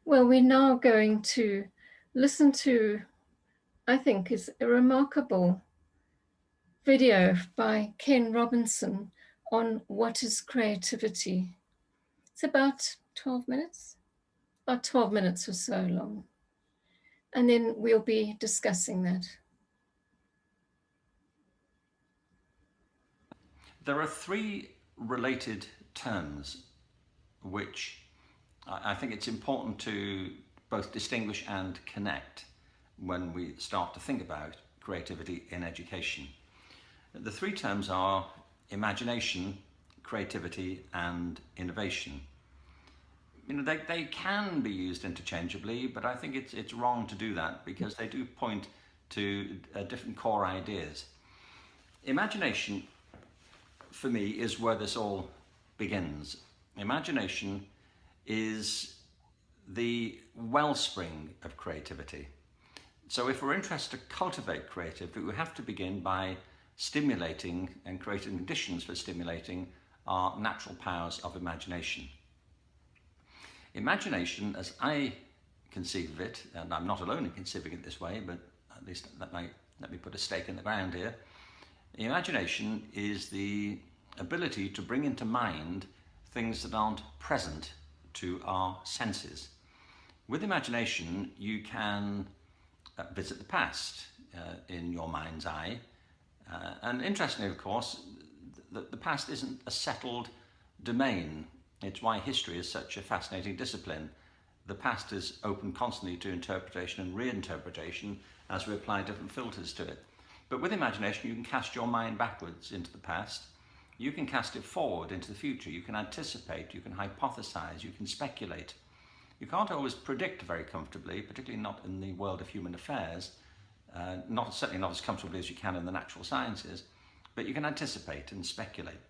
Well, we're now going to listen to, I think, is a remarkable video by Ken Robinson on what is creativity. It's about 12 minutes, about 12 minutes or so long. And then we'll be discussing that. There are three related terms which I think it's important to both distinguish and connect when we start to think about creativity in education. The three terms are imagination, creativity, and innovation. You know, they can be used interchangeably, but I think it's wrong to do that because they do point to different core ideas. Imagination, for me, is where this all begins. Imagination is the wellspring of creativity. So if we're interested to cultivate creativity, we have to begin by stimulating and creating conditions for stimulating our natural powers of imagination. Imagination, as I conceive of it, and I'm not alone in conceiving it this way, but at least let me put a stake in the ground here. Imagination is the ability to bring into mind things that aren't present to our senses. With imagination, you can visit the past in your mind's eye. And interestingly, of course, the past isn't a settled domain. It's why history is such a fascinating discipline. The past is open constantly to interpretation and reinterpretation as we apply different filters to it. But with imagination, you can cast your mind backwards into the past. You can cast it forward into the future. You can anticipate, you can hypothesize, you can speculate. You can't always predict very comfortably, particularly not in the world of human affairs, certainly not as comfortably as you can in the natural sciences, but you can anticipate and speculate.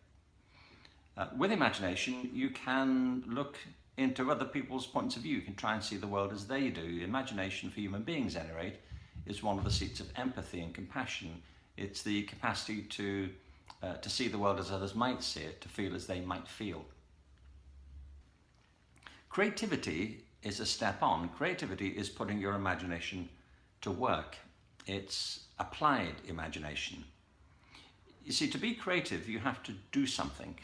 With imagination, you can look into other people's points of view. You can try and see the world as they do. Imagination, for human beings at any rate, is one of the seats of empathy and compassion. It's the capacity to see the world as others might see it, to feel as they might feel. Creativity is a step on. Creativity is putting your imagination to work. It's applied imagination. You see, to be creative, you have to do something.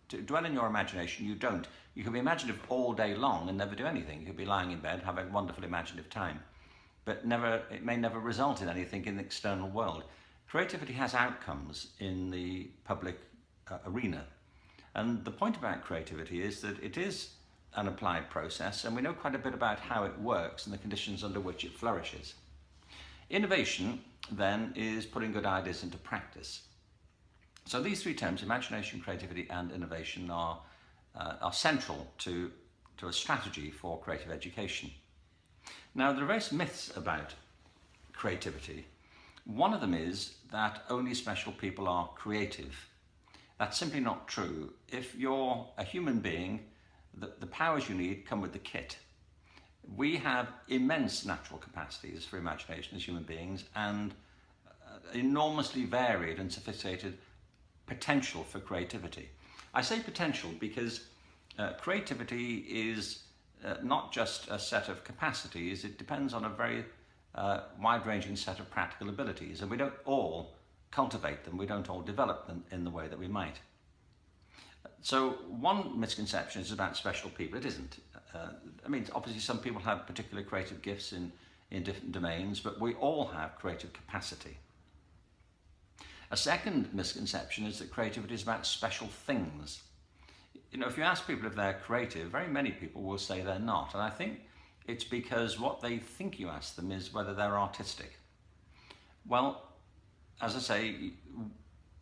To dwell in your imagination, you don't. You can be imaginative all day long and never do anything. You could be lying in bed, having a wonderful imaginative time, but it may never result in anything in the external world. Creativity has outcomes in the public arena. And the point about creativity is that it is an applied process, and we know quite a bit about how it works and the conditions under which it flourishes. Innovation, then, is putting good ideas into practice. So these three terms, imagination, creativity, and innovation, are central to a strategy for creative education. Now, there are various myths about creativity. One of them is that only special people are creative. That's simply not true. If you're a human being, the powers you need come with the kit. We have immense natural capacities for imagination as human beings and enormously varied and sophisticated potential for creativity. I say potential because creativity is not just a set of capacities, it depends on a very wide-ranging set of practical abilities, and we don't all cultivate them, we don't all develop them in the way that we might. So one misconception is about special people. It isn't. I mean, obviously some people have particular creative gifts in different domains, but we all have creative capacity. A second misconception is that creativity is about special things. You know, if you ask people if they're creative, very many people will say they're not. And I think it's because what they think you ask them is whether they're artistic. Well, as I say,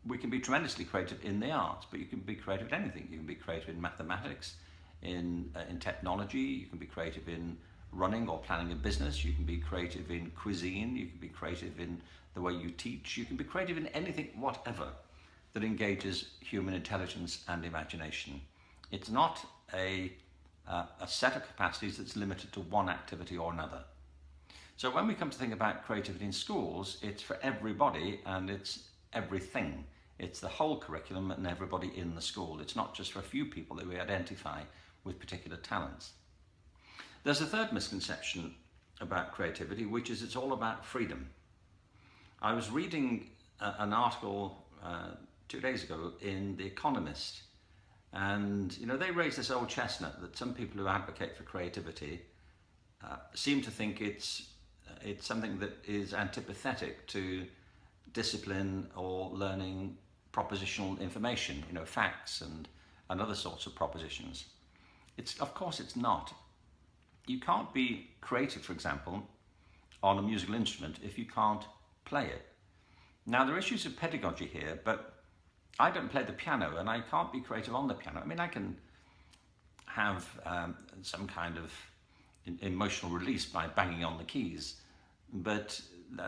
we can be tremendously creative in the arts, but you can be creative in anything. You can be creative in mathematics, in technology, you can be creative in running or planning a business, you can be creative in cuisine, you can be creative in the way you teach, you can be creative in anything, whatever, that engages human intelligence and imagination. It's not a set of capacities that's limited to one activity or another. So when we come to think about creativity in schools, it's for everybody and it's everything. It's the whole curriculum and everybody in the school. It's not just for a few people that we identify with particular talents. There's a third misconception about creativity, which is it's all about freedom. I was reading an article 2 days ago in The Economist, and they raise this old chestnut that some people who advocate for creativity seem to think it's something that is antipathetic to discipline or learning propositional information, facts and other sorts of propositions. Of course it's not. You can't be creative, for example, on a musical instrument if you can't play it. Now, there are issues of pedagogy here, but I don't play the piano and I can't be creative on the piano. I mean, I can have some kind of emotional release by banging on the keys, but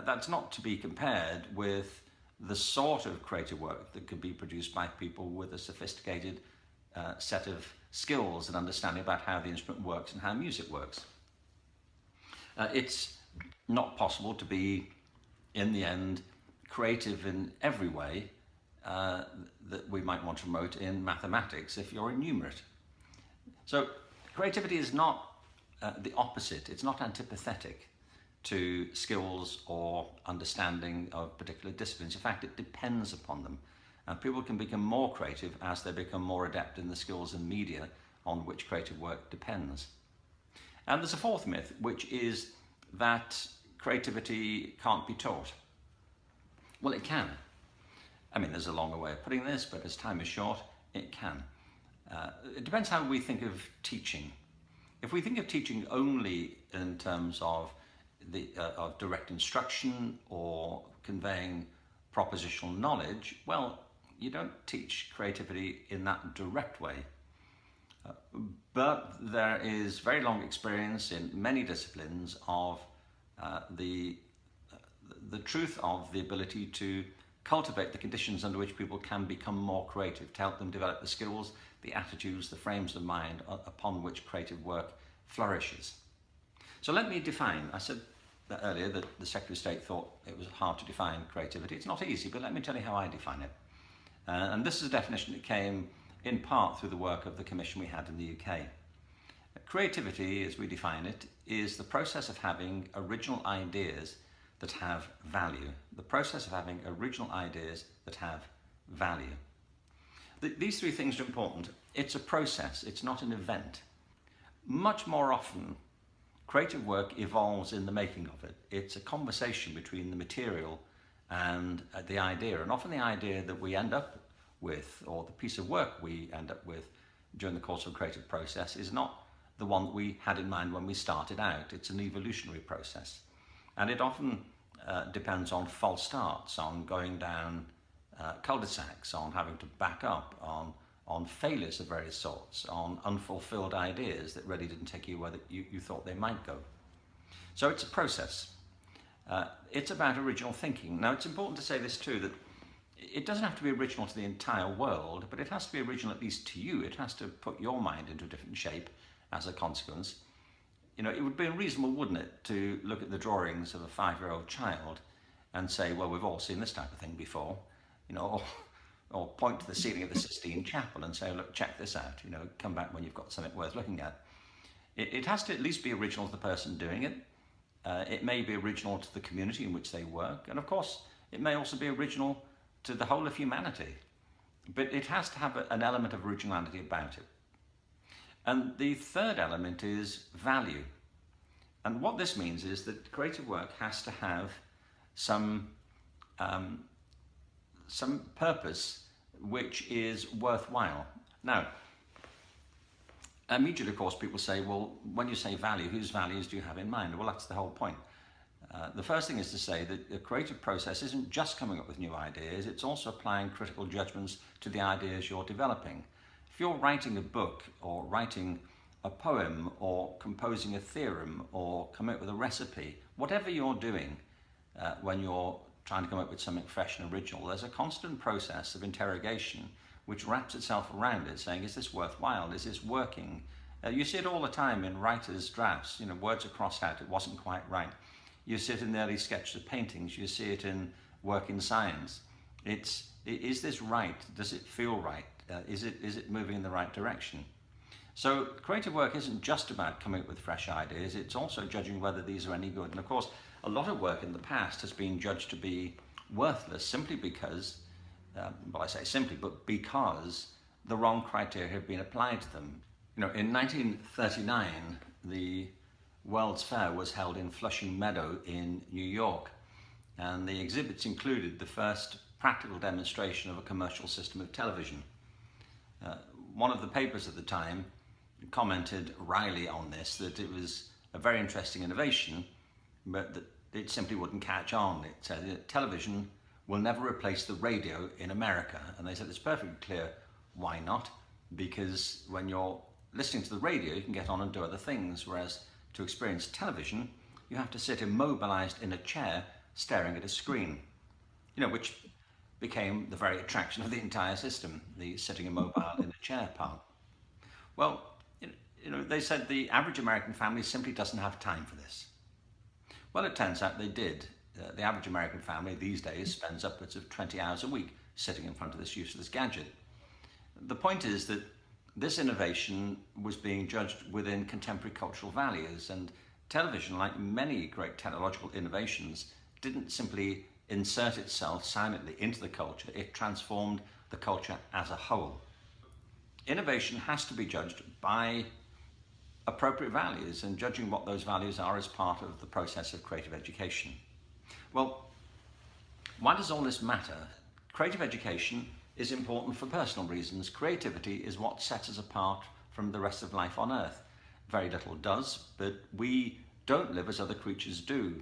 that's not to be compared with the sort of creative work that could be produced by people with a sophisticated set of skills and understanding about how the instrument works and how music works. It's not possible to be, in the end, creative in every way that we might want to promote in mathematics if you're enumerate. So creativity is not the opposite. It's not antipathetic to skills or understanding of particular disciplines. In fact, it depends upon them. And people can become more creative as they become more adept in the skills and media on which creative work depends. And there's a fourth myth, which is that creativity can't be taught. Well, it can. I mean, there's a longer way of putting this, but as time is short, it can. It depends how we think of teaching. If we think of teaching only in terms of direct instruction or conveying propositional knowledge, well, you don't teach creativity in that direct way. But there is very long experience in many disciplines of the truth of the ability to cultivate the conditions under which people can become more creative, to help them develop the skills, the attitudes, the frames of mind upon which creative work flourishes. So let me define. I said earlier that the Secretary of State thought it was hard to define creativity. It's not easy, but let me tell you how I define it. And this is a definition that came in part through the work of the commission we had in the UK. Creativity, as we define it, is the process of having original ideas that have value. The process of having original ideas that have value. These three things are important. It's a process, it's not an event. Much more often, creative work evolves in the making of it. It's a conversation between the material and the idea, and often the idea that we end up with, or the piece of work we end up with during the course of a creative process, is not the one that we had in mind when we started out. It's an evolutionary process. And it often depends on false starts, on going down cul-de-sacs, on having to back up, on failures of various sorts, on unfulfilled ideas that really didn't take you where you thought they might go. So it's a process. It's about original thinking. Now, it's important to say this too, that it doesn't have to be original to the entire world, but it has to be original at least to you. It has to put your mind into a different shape as a consequence. It would be unreasonable, wouldn't it, to look at the drawings of a 5-year-old child and say, well, we've all seen this type of thing before, or point to the ceiling of the Sistine Chapel and say, look, check this out, come back when you've got something worth looking at. It has to at least be original to the person doing it. It may be original to the community in which they work, and of course, it may also be original to the whole of humanity. But it has to have an element of originality about it. And the third element is value. And what this means is that creative work has to have some purpose which is worthwhile. Now, immediately, of course, people say, well, when you say value, whose values do you have in mind? Well, that's the whole point. The first thing is to say that the creative process isn't just coming up with new ideas, it's also applying critical judgments to the ideas you're developing. If you're writing a book, or writing a poem, or composing a theorem, or coming up with a recipe, whatever you're doing when you're trying to come up with something fresh and original, there's a constant process of interrogation which wraps itself around it, saying, is this worthwhile? Is this working? You see it all the time in writers' drafts. Words are crossed out, it wasn't quite right. You see it in the early sketches of paintings, you see it in work in science. Is this right? Does it feel right? Is it moving in the right direction? So creative work isn't just about coming up with fresh ideas, it's also judging whether these are any good. And of course, a lot of work in the past has been judged to be worthless simply because, well, I say simply, but because the wrong criteria have been applied to them. You know, in 1939, the World's Fair was held in Flushing Meadow in New York, and the exhibits included the first practical demonstration of a commercial system of television. One of the papers at the time commented wryly on this, that it was a very interesting innovation, but that it simply wouldn't catch on. It said that television will never replace the radio in America. And they said it's perfectly clear why not, because when you're listening to the radio, you can get on and do other things, whereas to experience television, you have to sit immobilized in a chair staring at a screen, you know, which became the very attraction of the entire system, the sitting immobile in a chair part. Well, you know, they said the average American family simply doesn't have time for this. Well, it turns out they did. The average American family these days spends upwards of 20 hours a week sitting in front of this useless gadget. The point is that this innovation was being judged within contemporary cultural values, and television, like many great technological innovations, didn't simply insert itself silently into the culture, it transformed the culture as a whole. Innovation has to be judged by appropriate values, and judging what those values are is part of the process of creative education. Well, why does all this matter? Creative education is important for personal reasons. Creativity is what sets us apart from the rest of life on Earth. Very little does, but we don't live as other creatures do.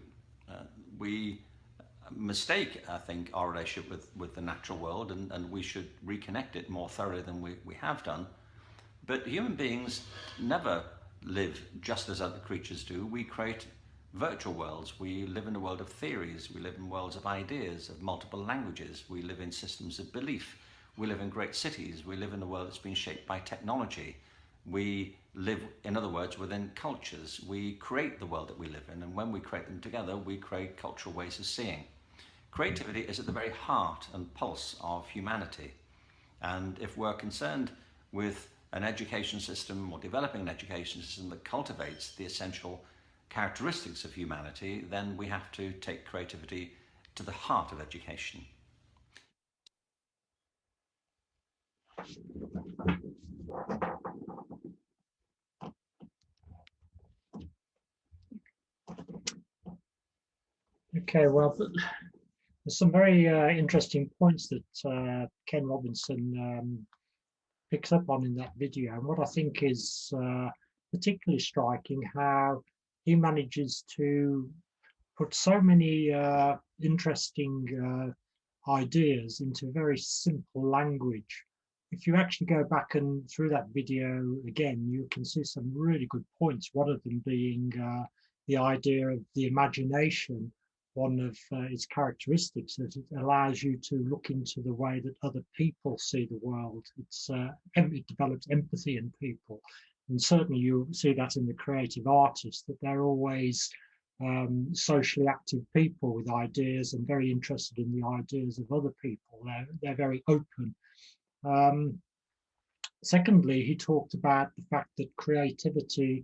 We mistake, I think, our relationship with the natural world, and we should reconnect it more thoroughly than we have done. But human beings never live just as other creatures do. We create virtual worlds. We live in a world of theories. We live in worlds of ideas, of multiple languages. We live in systems of belief. We live in great cities. We live in a world that's been shaped by technology. We live, in other words, within cultures. We create the world that we live in, and when we create them together, we create cultural ways of seeing. Creativity is at the very heart and pulse of humanity. And if we're concerned with an education system or developing an education system that cultivates the essential characteristics of humanity, then we have to take creativity to the heart of education. Okay, well, there's some very interesting points that Ken Robinson picks up on in that video. And what I think is particularly striking, how he manages to put so many interesting ideas into very simple language. If you actually go back and through that video again, you can see some really good points. One of them being the idea of the imagination. One of its characteristics is it allows you to look into the way that other people see the world. It develops empathy in people. And certainly you see that in the creative artists, that they're always socially active people with ideas and very interested in the ideas of other people. They're very open. Secondly, he talked about the fact that creativity,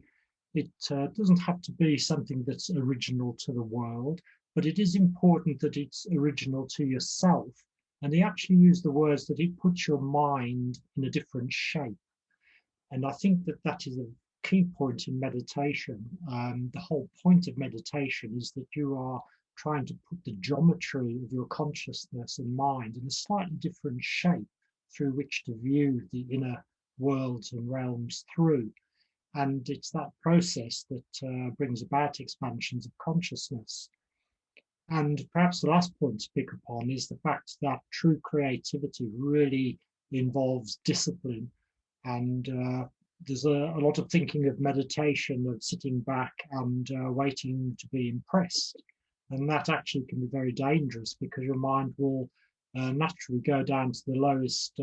it doesn't have to be something that's original to the world, but it is important that it's original to yourself. And he actually used the words that it puts your mind in a different shape. And I think that that is a key point in meditation. The whole point of meditation is that you are trying to put the geometry of your consciousness and mind in a slightly different shape through which to view the inner worlds and realms through. And it's that process that brings about expansions of consciousness. And perhaps the last point to pick upon is the fact that true creativity really involves discipline. And there's a lot of thinking of meditation, of sitting back and waiting to be impressed. And that actually can be very dangerous, because your mind will naturally go down to the lowest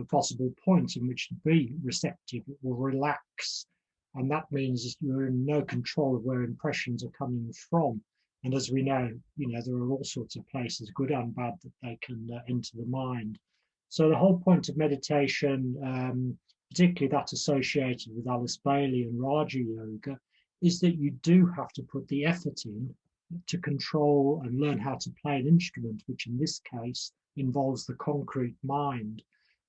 possible point in which to be receptive. It will relax. And that means you're in no control of where impressions are coming from. And as we know, there are all sorts of places, good and bad, that they can enter the mind. So the whole point of meditation particularly that associated with Alice Bailey and Raja Yoga, is that you do have to put the effort in to control and learn how to play an instrument, which in this case involves the concrete mind.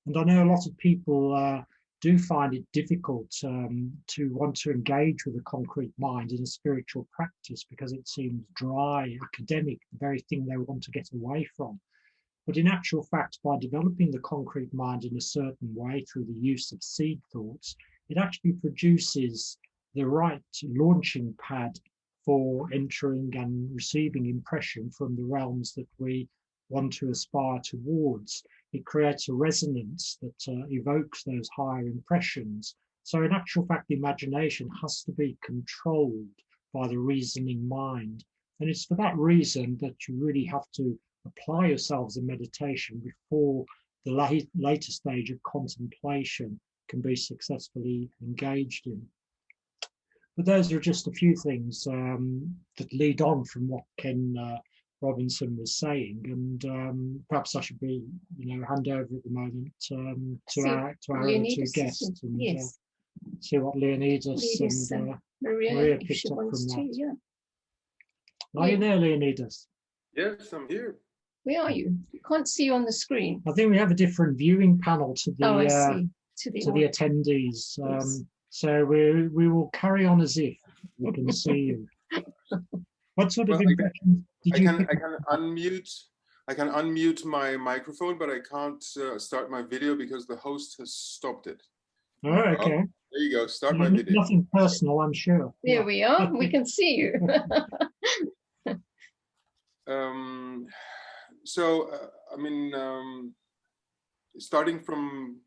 And I know a lot of people do find it difficult to want to engage with a concrete mind in a spiritual practice because it seems dry, academic, the very thing they want to get away from. But in actual fact, by developing the concrete mind in a certain way through the use of seed thoughts, it actually produces the right launching pad for entering and receiving impression from the realms that we want to aspire towards. It creates a resonance that evokes those higher impressions. So in actual fact, the imagination has to be controlled by the reasoning mind. And it's for that reason that you really have to apply yourselves in meditation before the later stage of contemplation can be successfully engaged in. But those are just a few things that lead on from what Ken Robinson was saying, and perhaps I should be, hand over at the moment to our other two guests and see what Leonidas and Maria picked up from that. Are you there, Leonidas? Yes, I'm here. Where are you? Can't see you on the screen. I think we have a different viewing panel to the I see. to the attendees. Yes. So we will carry on as if we can see you. What sort of impressions did you? I can unmute my microphone, but I can't start my video because the host has stopped it. Oh, okay. There you go. Start my video. Nothing personal, I'm sure. There we are. We can see you. Starting from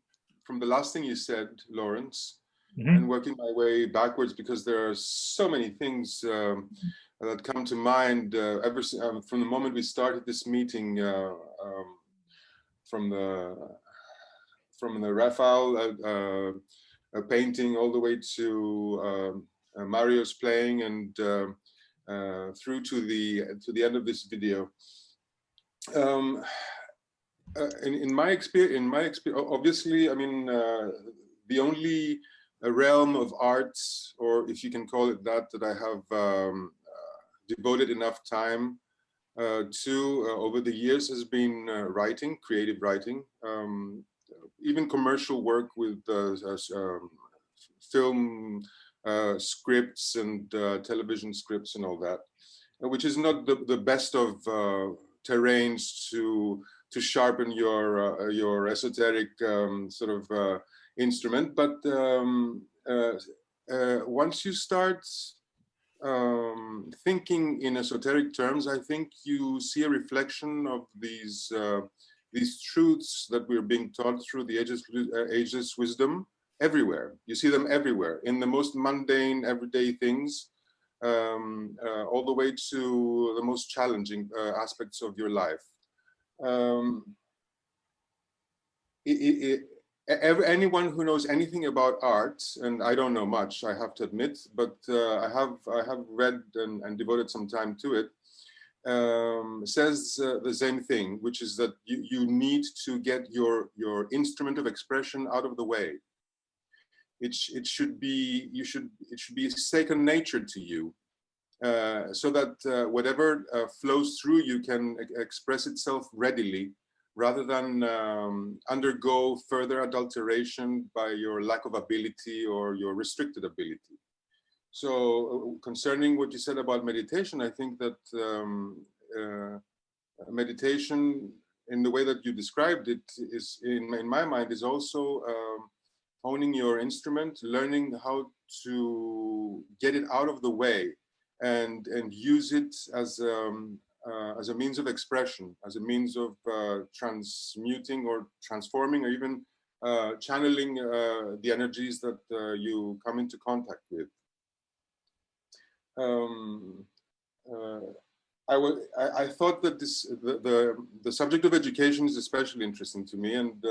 the last thing you said, Lawrence, and working my way backwards, because there are so many things that come to mind from the moment we started this meeting, from the Raphael painting all the way to Mario's playing and through to the end of this video. In my experience, obviously, the only realm of arts, or if you can call it that, that I have devoted enough time to over the years has been writing, creative writing, even commercial work with film scripts and television scripts and all that, which is not the best of terrains to sharpen your esoteric sort of instrument. But once you start thinking in esoteric terms, I think you see a reflection of these truths that we're being taught through the Ageless Wisdom everywhere. You see them everywhere, in the most mundane, everyday things, all the way to the most challenging aspects of your life. Anyone who knows anything about art, and I don't know much, I have to admit, but I have read and devoted some time to it, says the same thing, which is that you need to get your instrument of expression out of the way. It should be second nature to you, so that whatever flows through you can express itself readily, rather than undergo further adulteration by your lack of ability or your restricted ability. So concerning what you said about meditation, I think that meditation, in the way that you described it, is in my mind is also honing your instrument, learning how to get it out of the way and use it as a means of expression, as a means of transmuting or transforming, or even channeling the energies that you come into contact with. I thought that the subject of education is especially interesting to me, and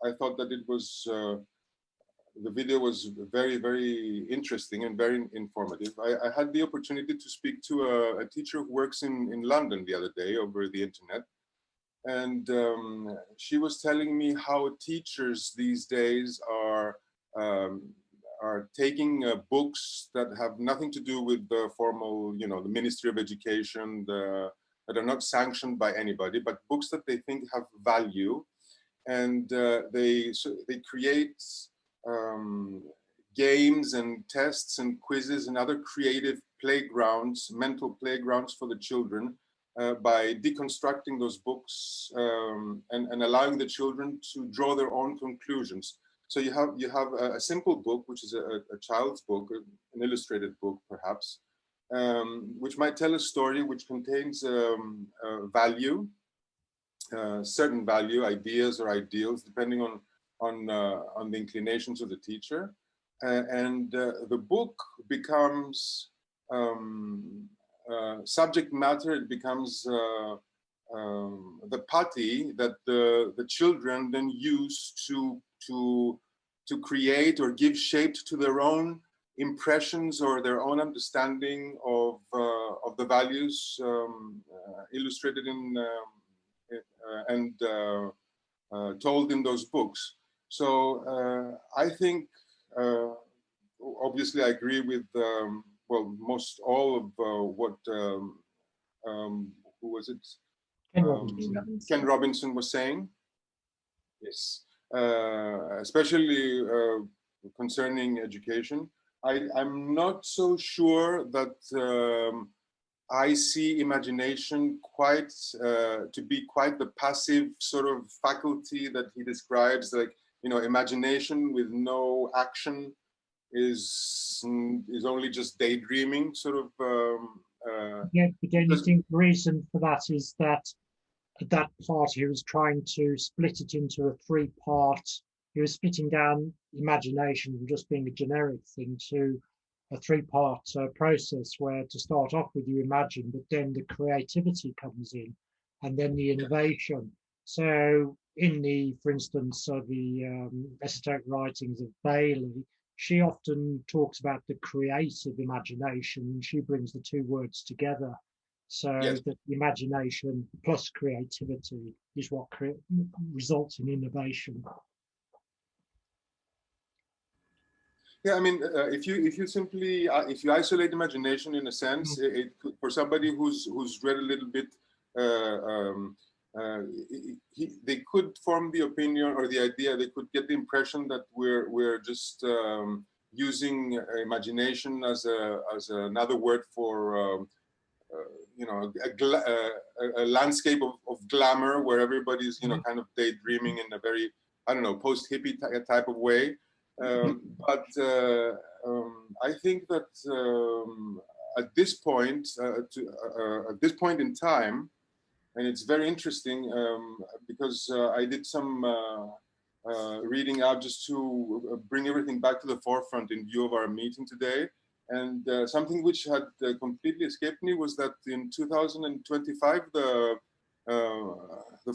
I thought that it was the video was very, very interesting and very informative. I had the opportunity to speak to a teacher who works in London the other day over the internet, and she was telling me how teachers these days are taking books that have nothing to do with the formal, you know, the Ministry of Education, that are not sanctioned by anybody, but books that they think have value, and they create games and tests and quizzes and other creative playgrounds, mental playgrounds for the children, by deconstructing those books and allowing the children to draw their own conclusions. So you have a simple book, which is a child's book, an illustrated book perhaps, which might tell a story which contains value, certain value, ideas or ideals, depending on the inclinations of the teacher, and the book becomes subject matter. It becomes the putty that the children then use to create or give shape to their own impressions or their own understanding of the values illustrated in and told in those books. So I think, obviously, I agree with well, most all of what who was it? Ken Robinson was saying. Yes, especially concerning education. I'm not so sure that I see imagination quite to be quite the passive sort of faculty that he describes, like, you know, imagination with no action is only just daydreaming, sort of. Yeah, but don't you think the reason for that is that at that part he was trying to split it into a three-part. He was splitting down imagination from just being a generic thing to a three-part process, where to start off with you imagine, but then the creativity comes in, and then the innovation. So in the, for instance, the esoteric writings of Bailey, she often talks about the creative imagination, and she brings the two words together. So yes, that the imagination plus creativity is what results in innovation. Yeah, I mean, if you simply if you isolate imagination, in a sense, it could, for somebody who's read a little bit, they could form the opinion or the idea. They could get the impression that we're just using imagination as another word for you know, a landscape of glamour where everybody's, you know, kind of daydreaming in a very, I don't know, post-hippie type of way. But I think that at this point, at this point in time, and it's very interesting because I did some reading out just to bring everything back to the forefront in view of our meeting today. And something which had completely escaped me was that in 2025, the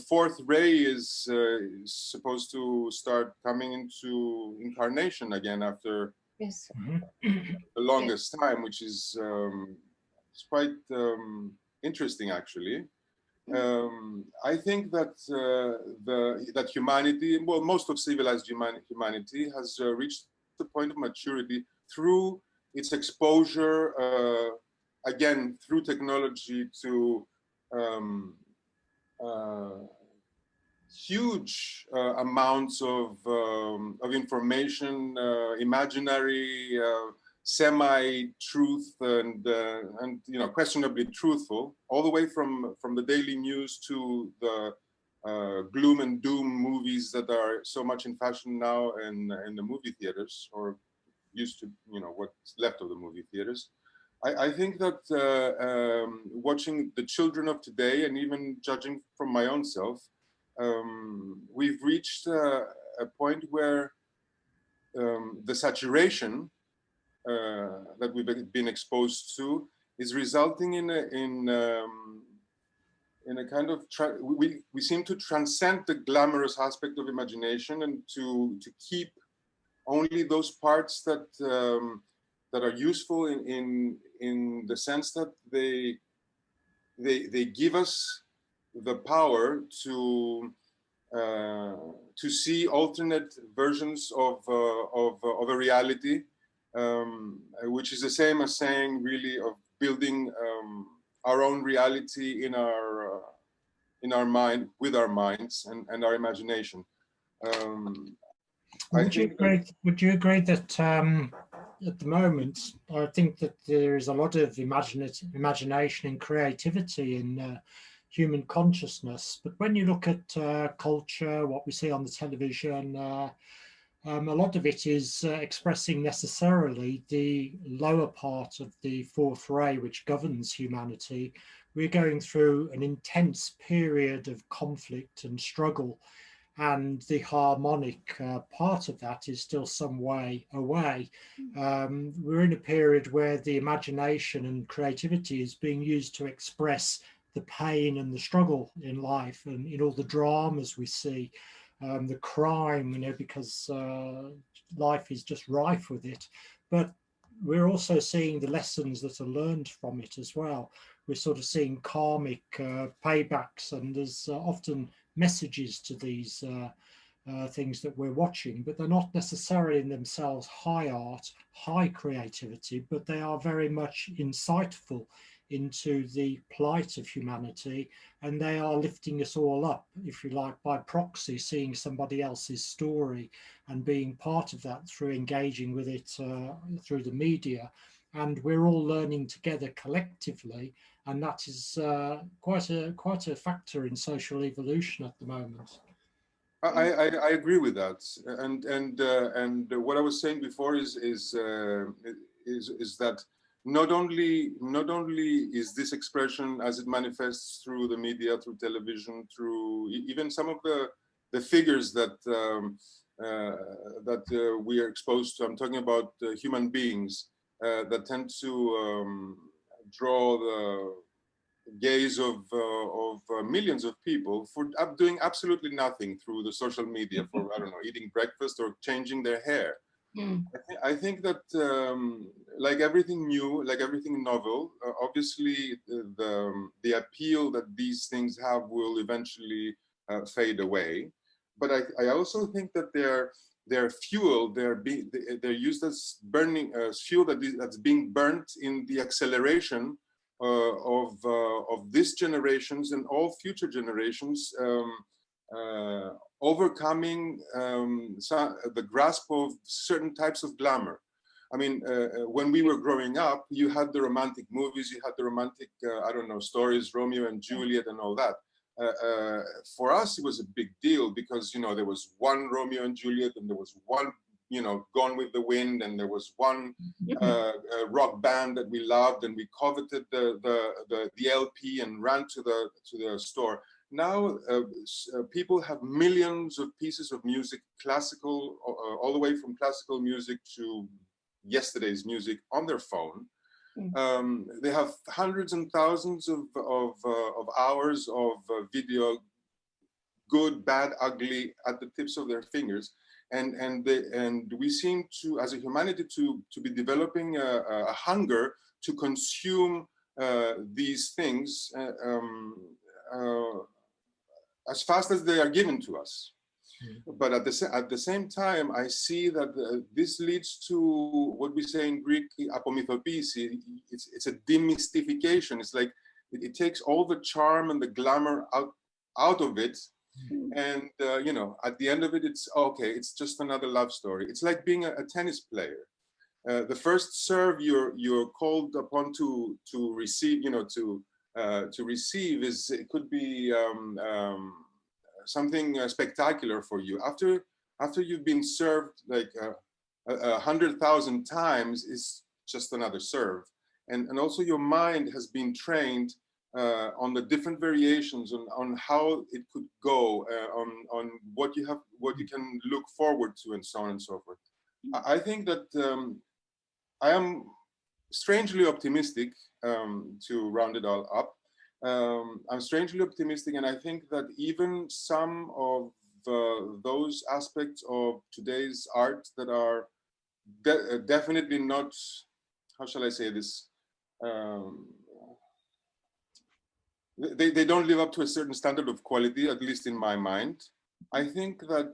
fourth ray is supposed to start coming into incarnation again after the longest time, which is it's quite interesting, actually. I think that that humanity, well, most of civilized humanity has reached the point of maturity through its exposure, again, through technology, to huge amounts of information, imaginary, semi-truth, and you know, questionably truthful, all the way from the daily news to the gloom and doom movies that are so much in fashion now in the movie theaters, or used to, you know, what's left of the movie theaters. I think that watching the children of today, and even judging from my own self, we've reached a point where the saturation that we've been exposed to is resulting in a kind of we seem to transcend the glamorous aspect of imagination, and to keep only those parts that that are useful in the sense that they give us the power to see alternate versions of a reality, which is the same as saying really of building our own reality in our mind, with our minds and our imagination. Would you agree that at the moment, I think that there is a lot of imagination and creativity in human consciousness, but when you look at culture, what we see on the television, a lot of it is expressing necessarily the lower part of the fourth ray, which governs humanity. We're going through an intense period of conflict and struggle, and the harmonic part of that is still some way away. We're in a period where the imagination and creativity is being used to express the pain and the struggle in life, and in all the dramas we see, the crime, because life is just rife with it. But we're also seeing the lessons that are learned from it as well. We're sort of seeing karmic paybacks, and there's often messages to these things that we're watching, but they're not necessarily in themselves high art, high creativity, but they are very much insightful into the plight of humanity, and they are lifting us all up, if you like, by proxy, seeing somebody else's story and being part of that through engaging with it through the media. And we're all learning together collectively, and that is quite a factor in social evolution at the moment. I agree with that, and what I was saying before is that not only is this expression as it manifests through the media, through television, through even some of the figures that we are exposed to. I'm talking about human beings that tend to draw the gaze of millions of people for doing absolutely nothing through the social media, for I don't know, eating breakfast or changing their hair. I think that like everything new, like everything novel, obviously the appeal that these things have will eventually fade away. But I also think that they're fuel. They're used as burning fuel that's being burnt in the acceleration of this generations and all future generations overcoming the grasp of certain types of glamour. I mean, when we were growing up, you had the romantic movies, you had the romantic, I don't know, stories, Romeo and Juliet and all that. For us, it was a big deal because, there was one Romeo and Juliet and there was one, Gone with the Wind, and there was one rock band that we loved, and we coveted the LP and ran to the store. Now people have millions of pieces of music, classical, all the way from classical music to yesterday's music on their phone. They have hundreds and thousands of hours of video, good, bad, ugly, at the tips of their fingers. And we seem to, as a humanity, to be developing a hunger to consume these things as fast as they are given to us. But at the same time, I see that this leads to what we say in Greek, apomythopisi. It's a demystification. It's like it takes all the charm and the glamour out of it. And at the end of it, it's okay. It's just another love story. It's like being a tennis player. The first serve you're called upon to receive, to receive it could be something spectacular for you. After you've been served like 100,000 times, it's just another serve. And also your mind has been trained on the different variations, on how it could go, on what you can look forward to, and so on and so forth. I think that I am strangely optimistic, to round it all up. I'm strangely optimistic, and I think that even some of those aspects of today's art that are definitely not, how shall I say this, they don't live up to a certain standard of quality, at least in my mind. I think that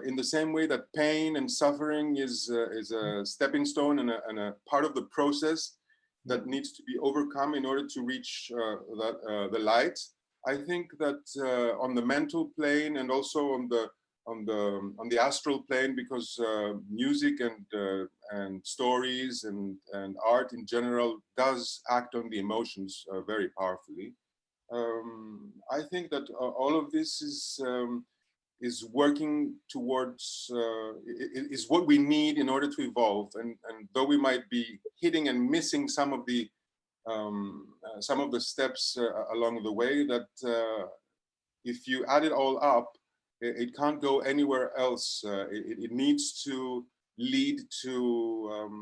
in the same way that pain and suffering is a stepping stone and a part of the process that needs to be overcome in order to reach the light, I think that on the mental plane and also on the astral plane, because music and stories and art in general does act on the emotions very powerfully. I think that all of this is working towards is what we need in order to evolve. And though we might be hitting and missing some of the steps along the way, that if you add it all up, it can't go anywhere else. It needs to lead to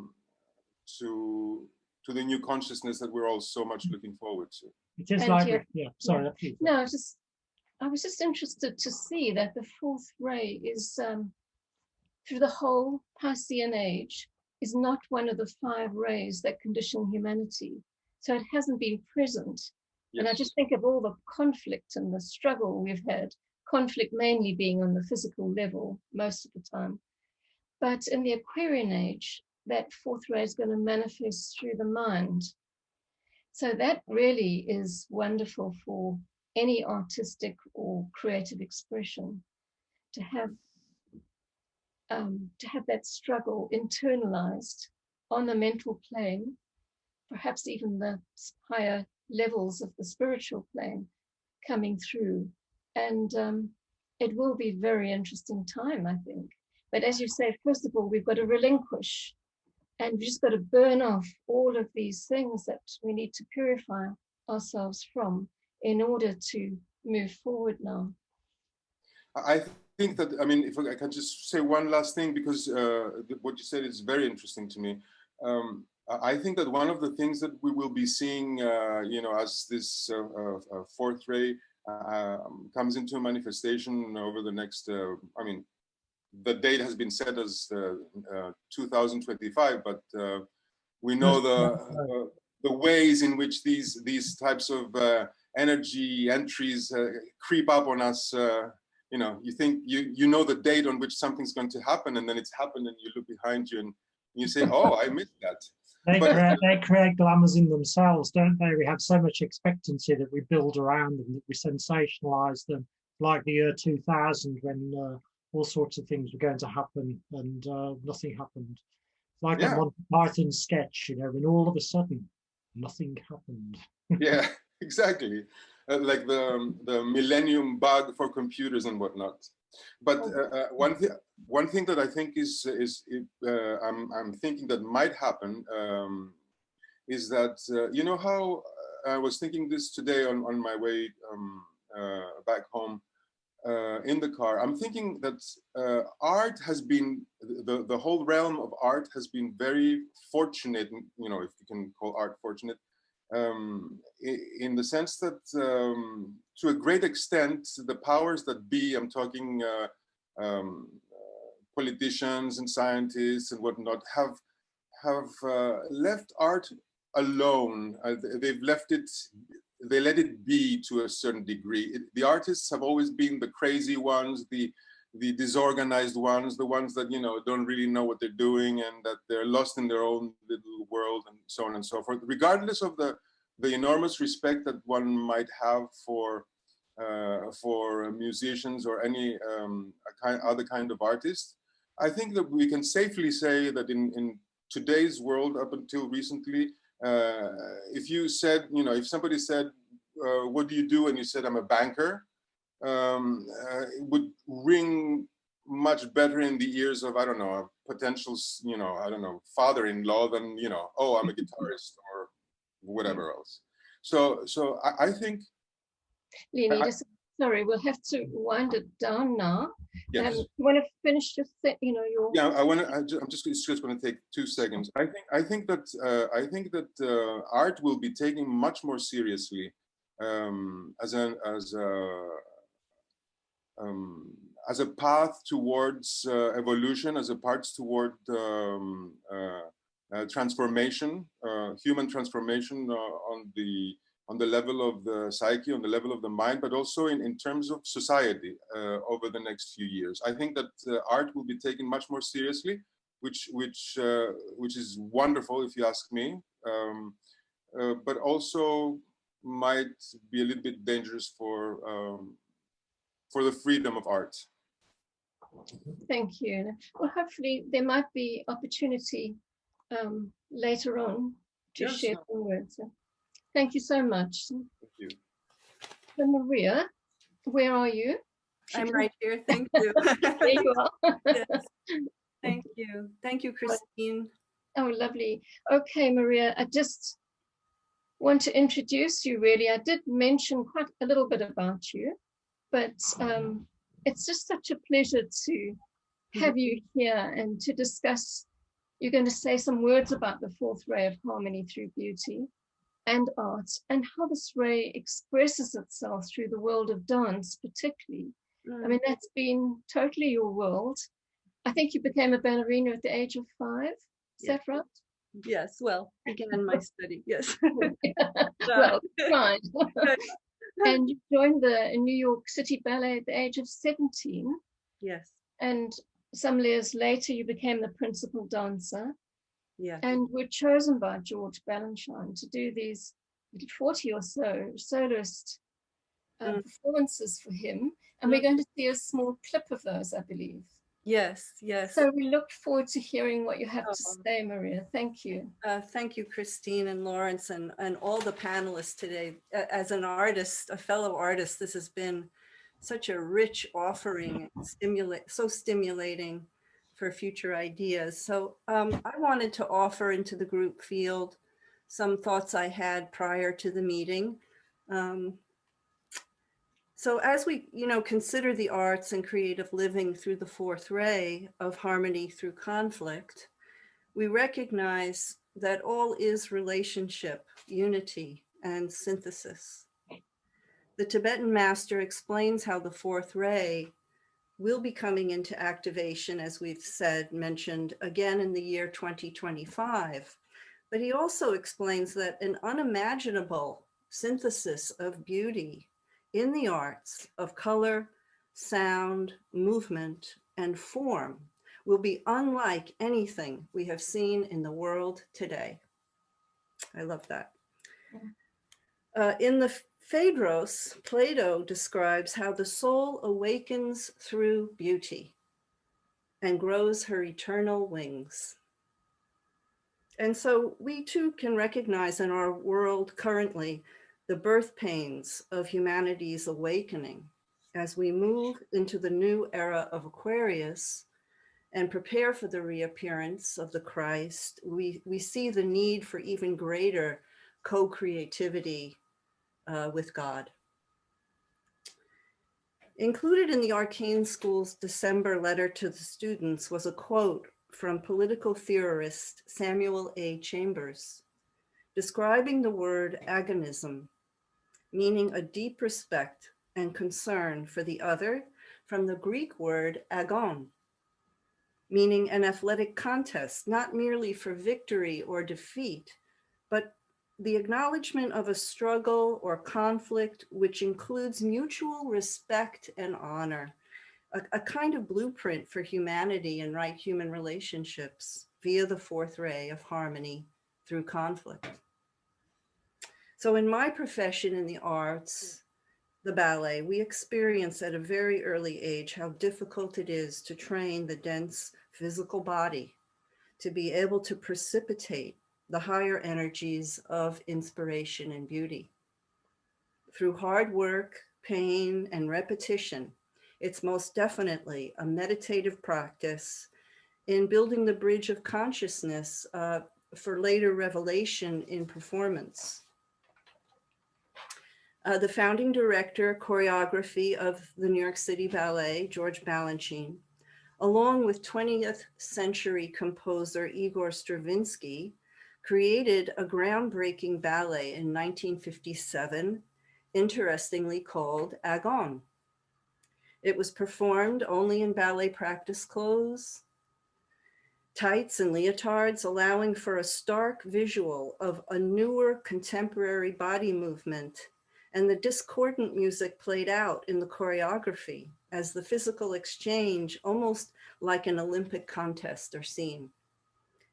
the new consciousness that we're all so much looking forward to. It is like, yeah, sorry. Yeah. No, I was just interested to see that the fourth ray is, through the whole Piscean age, is not one of the 5 rays that condition humanity. So it hasn't been present. Yes. And I just think of all the conflict and the struggle we've had, conflict mainly being on the physical level most of the time. But in the Aquarian age, that fourth ray is going to manifest through the mind. So that really is wonderful for any artistic or creative expression, to have that struggle internalized on the mental plane, perhaps even the higher levels of the spiritual plane coming through. And it will be a very interesting time, I think. But as you say, first of all, we've got to relinquish, and we've just got to burn off all of these things that we need to purify ourselves from in order to move forward now. I think that, I mean, if I can just say one last thing, because what you said is very interesting to me. I think that one of the things that we will be seeing, you know, as this fourth ray comes into manifestation over the next, I mean, the date has been set as 2025, but we know the ways in which these types of energy entries creep up on us. You know, you think you know the date on which something's going to happen, and then it's happened, and you look behind you and you say, "Oh, I missed that." They create glamours in themselves, don't they? We have so much expectancy that we build around them, that we sensationalize them, like the year 2000 when all sorts of things were going to happen and nothing happened. Like that Monty Python sketch, you know, when all of a sudden nothing happened. Yeah, exactly. Like the millennium bug for computers and whatnot. But one thing that I think I'm thinking that might happen is that you know how I was thinking this today on my way back home in the car. I'm thinking that art has been the whole realm of art has been very fortunate. You know, if you can call art fortunate. In the sense that to a great extent, the powers that be, I'm talking politicians and scientists and whatnot, have left art alone. They've left it, they let it be to a certain degree. The artists have always been the crazy ones, the disorganized ones, the ones that, you know, don't really know what they're doing and that they're lost in their own little world and so on and so forth. Regardless of the enormous respect that one might have for musicians or any other kind of artist, I think that we can safely say that in today's world, up until recently, if you said, you know, if somebody said, what do you do? And you said, I'm a banker, it would ring much better in the ears of, I don't know, a potential, you know, I don't know, father-in-law than, you know, oh, I'm a guitarist or whatever else. So I think... Leonidas, sorry, we'll have to wind it down now. Yes. You want to finish just, you know, your... Yeah, I'm just going to take 2 seconds. I think that art will be taken much more seriously as a path towards evolution, as a path toward transformation, human transformation on the on the level of the psyche, on the level of the mind, but also in terms of society over the next few years. I think that art will be taken much more seriously, which is wonderful if you ask me, but also might be a little bit dangerous for the freedom of art. Thank you. Well, hopefully there might be opportunity later on to share some words. So, thank you so much. Thank you. So Maria, where are you? I'm right here. Thank you. There you are. Yes. Thank you. Thank you, Christine. Oh, lovely. Okay, Maria, I just want to introduce you really. I did mention quite a little bit about you, but it's just such a pleasure to have you here and to discuss. You're going to say some words about the fourth ray of harmony through beauty and art, and how this ray expresses itself through the world of dance, particularly. I mean, that's been totally your world. I think you became a ballerina at the age of 5. Is that right? Yes, well, began my study, yes. Well, right. And you joined the New York City Ballet at the age of 17. Yes. And some years later, you became the principal dancer. Yes. And were chosen by George Balanchine to do these 40 or so soloist performances for him. And we're going to see a small clip of those, I believe. Yes, yes. So we look forward to hearing what you have to say, Maria. Thank you. Thank you, Christine and Lawrence and all the panelists today. As an artist, a fellow artist, this has been such a rich offering, so stimulating for future ideas. So I wanted to offer into the group field some thoughts I had prior to the meeting. So as we, consider the arts and creative living through the fourth ray of harmony through conflict, we recognize that all is relationship, unity, and synthesis. The Tibetan master explains how the fourth ray will be coming into activation, as we've mentioned again in the year 2025. But he also explains that an unimaginable synthesis of beauty in the arts of color, sound, movement, and form will be unlike anything we have seen in the world today. I love that. In the Phaedros, Plato describes how the soul awakens through beauty and grows her eternal wings. And so we too can recognize in our world currently the birth pains of humanity's awakening as we move into the new era of Aquarius and prepare for the reappearance of the Christ. We see the need for even greater co-creativity with God. Included in the Arcane School's December letter to the students was a quote from political theorist Samuel A. Chambers, describing the word agonism, meaning a deep respect and concern for the other, from the Greek word agon, meaning an athletic contest, not merely for victory or defeat, but the acknowledgement of a struggle or conflict which includes mutual respect and honor, a kind of blueprint for humanity and right human relationships via the fourth ray of harmony through conflict. So in my profession in the arts, the ballet, we experience at a very early age how difficult it is to train the dense physical body to be able to precipitate the higher energies of inspiration and beauty. Through hard work, pain, and repetition, it's most definitely a meditative practice in building the bridge of consciousness for later revelation in performance. The founding director, choreography of the New York City Ballet, George Balanchine, along with 20th century composer Igor Stravinsky, created a groundbreaking ballet in 1957, interestingly called Agon. It was performed only in ballet practice clothes, tights and leotards, allowing for a stark visual of a newer contemporary body movement, and the discordant music played out in the choreography as the physical exchange, almost like an Olympic contest, are seen.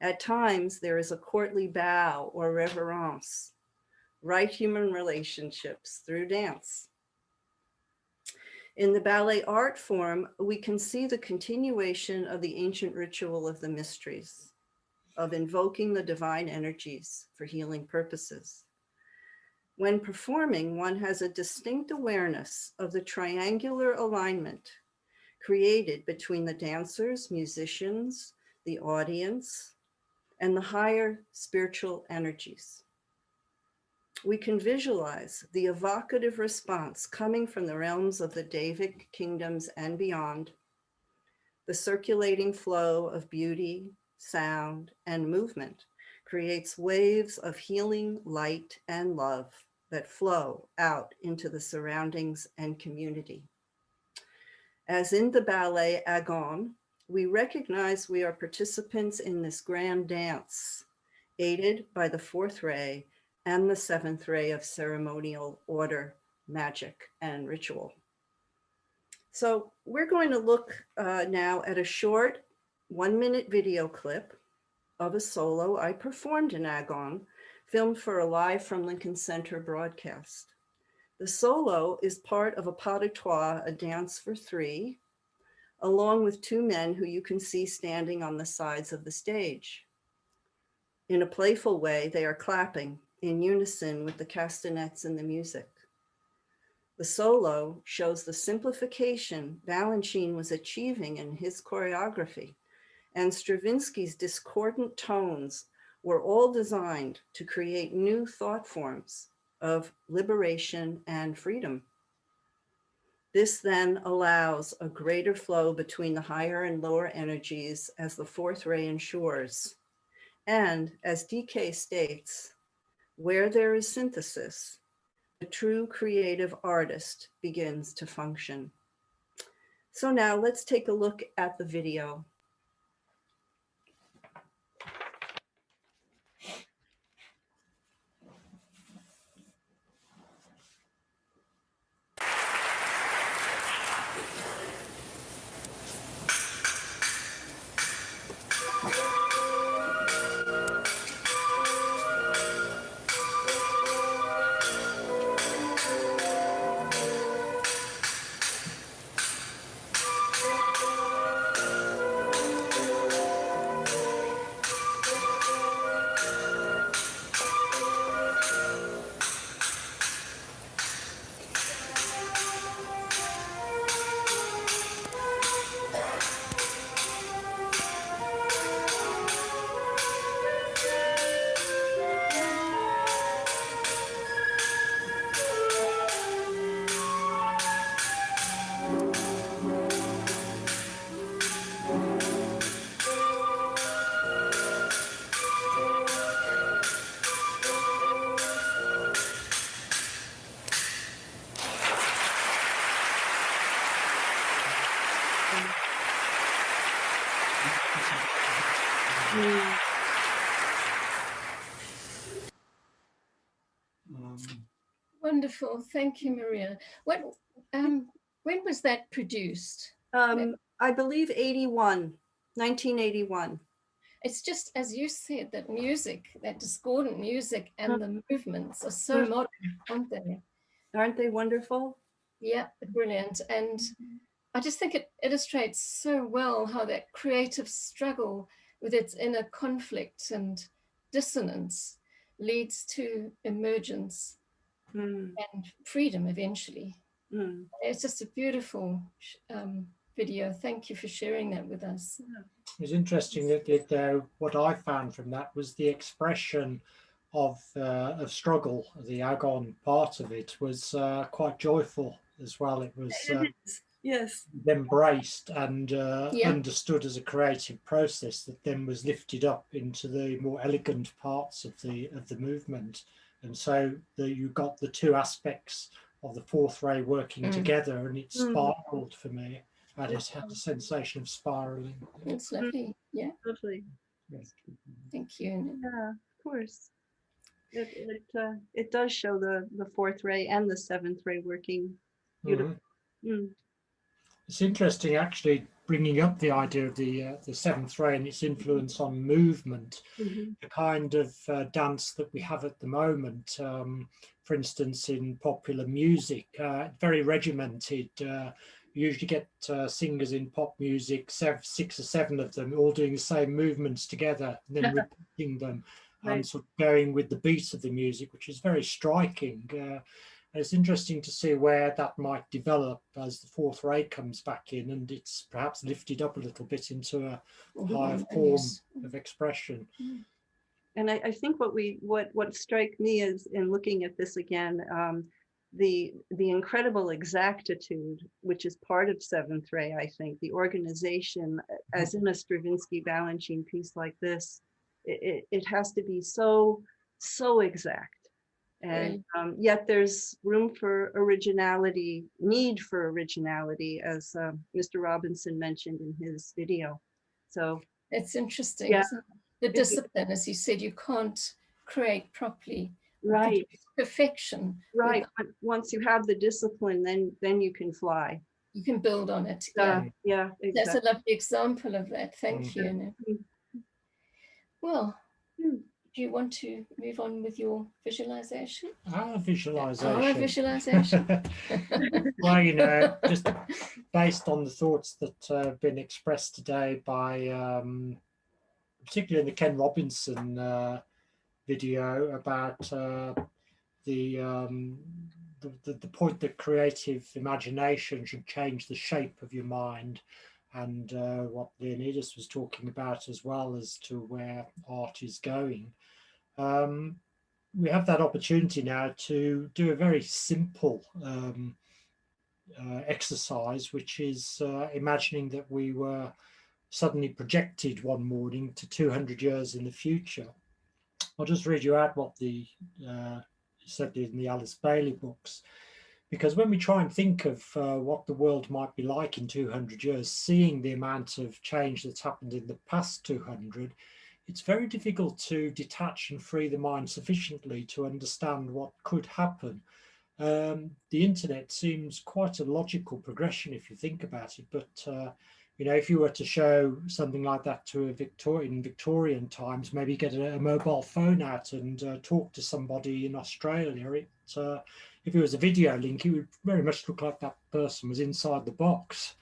At times, there is a courtly bow or reverence, right human relationships through dance. In the ballet art form, we can see the continuation of the ancient ritual of the mysteries, of invoking the divine energies for healing purposes. When performing, one has a distinct awareness of the triangular alignment created between the dancers, musicians, the audience, and the higher spiritual energies. We can visualize the evocative response coming from the realms of the Davidic kingdoms and beyond, the circulating flow of beauty, sound, and movement creates waves of healing light and love that flow out into the surroundings and community. As in the ballet Agon, we recognize we are participants in this grand dance, aided by the fourth ray and the seventh ray of ceremonial order, magic, and ritual. So we're going to look now at a short 1-minute video clip of a solo I performed in Agon, filmed for a Live from Lincoln Center broadcast. The solo is part of a pas de trois, a dance for three, along with two men who you can see standing on the sides of the stage. In a playful way, they are clapping in unison with the castanets and the music. The solo shows the simplification Balanchine was achieving in his choreography, and Stravinsky's discordant tones were all designed to create new thought forms of liberation and freedom. This then allows a greater flow between the higher and lower energies as the fourth ray ensures. And as DK states, where there is synthesis, the true creative artist begins to function. So now let's take a look at the video. Wonderful. Thank you, Maria. When was that produced? I believe 1981. It's just, as you said, that music, that discordant music and the movements are so modern, aren't they? Aren't they wonderful? Yeah, brilliant. And I just think it illustrates so well how that creative struggle with its inner conflict and dissonance leads to emergence and freedom eventually. It's just a beautiful video. Thank you for sharing that with us. It was interesting that what I found from that was the expression of struggle. The Agon part of it was quite joyful as well. It was yes, embraced and understood as a creative process that then was lifted up into the more elegant parts of the movement. And so you got the two aspects of the fourth ray working together, and it sparkled for me. I just had the sensation of spiraling. It's lovely. Yeah. Lovely. Yes. Thank you. Yeah, of course. It does show the fourth ray and the seventh ray working beautifully. Mm. It's interesting, actually, bringing up the idea of the seventh ray and its influence on movement. The kind of dance that we have at the moment, for instance, in popular music, very regimented. You usually get singers in pop music, 6 or 7 of them, all doing the same movements together, and then repeating them, and sort of going with the beat of the music, which is very striking. It's interesting to see where that might develop as the fourth ray comes back in, and it's perhaps lifted up a little bit into a higher form of expression. And I think what strike me is, in looking at this again, the incredible exactitude, which is part of seventh ray. I think the organization, as in a Stravinsky Balanchine piece like this, it has to be so exact. And yet there's room for originality, need for originality, as Mr. Robinson mentioned in his video. So it's interesting, isn't it? The discipline, as you said, you can't create properly, right? Perfection, right? But once you have the discipline, then you can fly. You can build on it. Yeah, exactly. That's a lovely example of that. Thank you. Well. Do you want to move on with your visualization? Our visualization. Our visualization. Well, you know, just based on the thoughts that have been expressed today by, particularly in the Ken Robinson video about the point that creative imagination should change the shape of your mind, and what Leonidas was talking about as well as to where art is going. We have that opportunity now to do a very simple exercise, which is imagining that we were suddenly projected one morning to 200 years in the future. I'll just read you out what the said in the Alice Bailey books, because when we try and think of what the world might be like in 200 years, seeing the amount of change that's happened in the past 200, it's very difficult to detach and free the mind sufficiently to understand what could happen. The internet seems quite a logical progression if you think about it, but you know, if you were to show something like that to a Victorian times, maybe get a mobile phone out and talk to somebody in Australia, if it was a video link, it would very much look like that person was inside the box.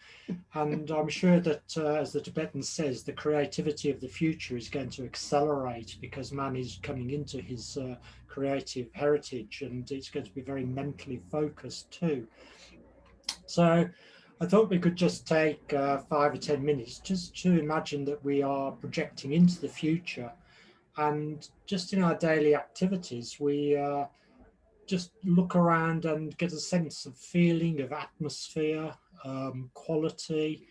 And I'm sure that, as the Tibetan says, the creativity of the future is going to accelerate because man is coming into his creative heritage, and it's going to be very mentally focused too. So I thought we could just take 5 or 10 minutes just to imagine that we are projecting into the future, and just in our daily activities, we just look around and get a sense of feeling, of atmosphere, quality.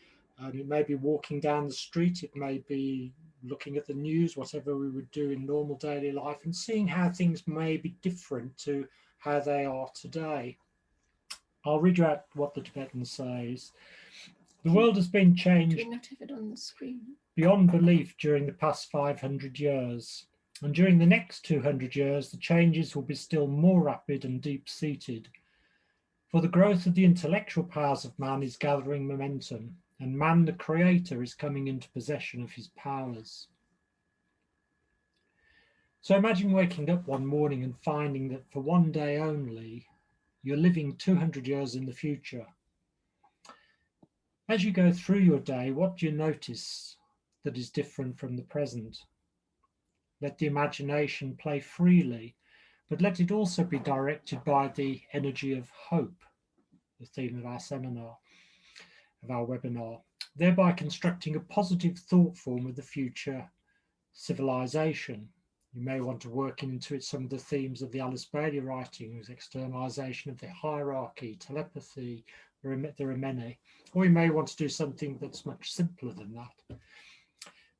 It may be walking down the street, it may be looking at the news, whatever we would do in normal daily life, and seeing how things may be different to how they are today. I'll read you out what the Tibetan says. The world has been changed Do we not have it on the screen? Beyond belief during the past 500 years. And during the next 200 years, the changes will be still more rapid and deep-seated. For the growth of the intellectual powers of man is gathering momentum, and man, the creator, is coming into possession of his powers. So imagine waking up one morning and finding that for one day only, you're living 200 years in the future. As you go through your day, what do you notice that is different from the present? Let the imagination play freely, but let it also be directed by the energy of hope, the theme of our seminar, of our webinar, thereby constructing a positive thought form of the future civilization. You may want to work into it some of the themes of the Alice Bailey writings, externalization of the hierarchy, telepathy, there are many. Or you may want to do something that's much simpler than that.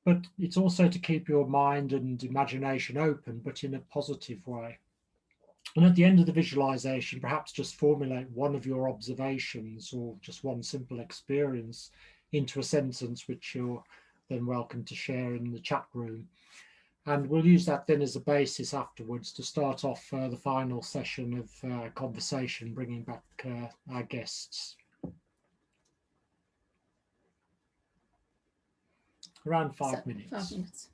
But it's also to keep your mind and imagination open, but in a positive way. And at the end of the visualization, perhaps just formulate one of your observations or just one simple experience into a sentence, which you're then welcome to share in the chat room. And we'll use that then as a basis afterwards to start off the final session of conversation, bringing back our guests. Around 5 minutes. 5 minutes.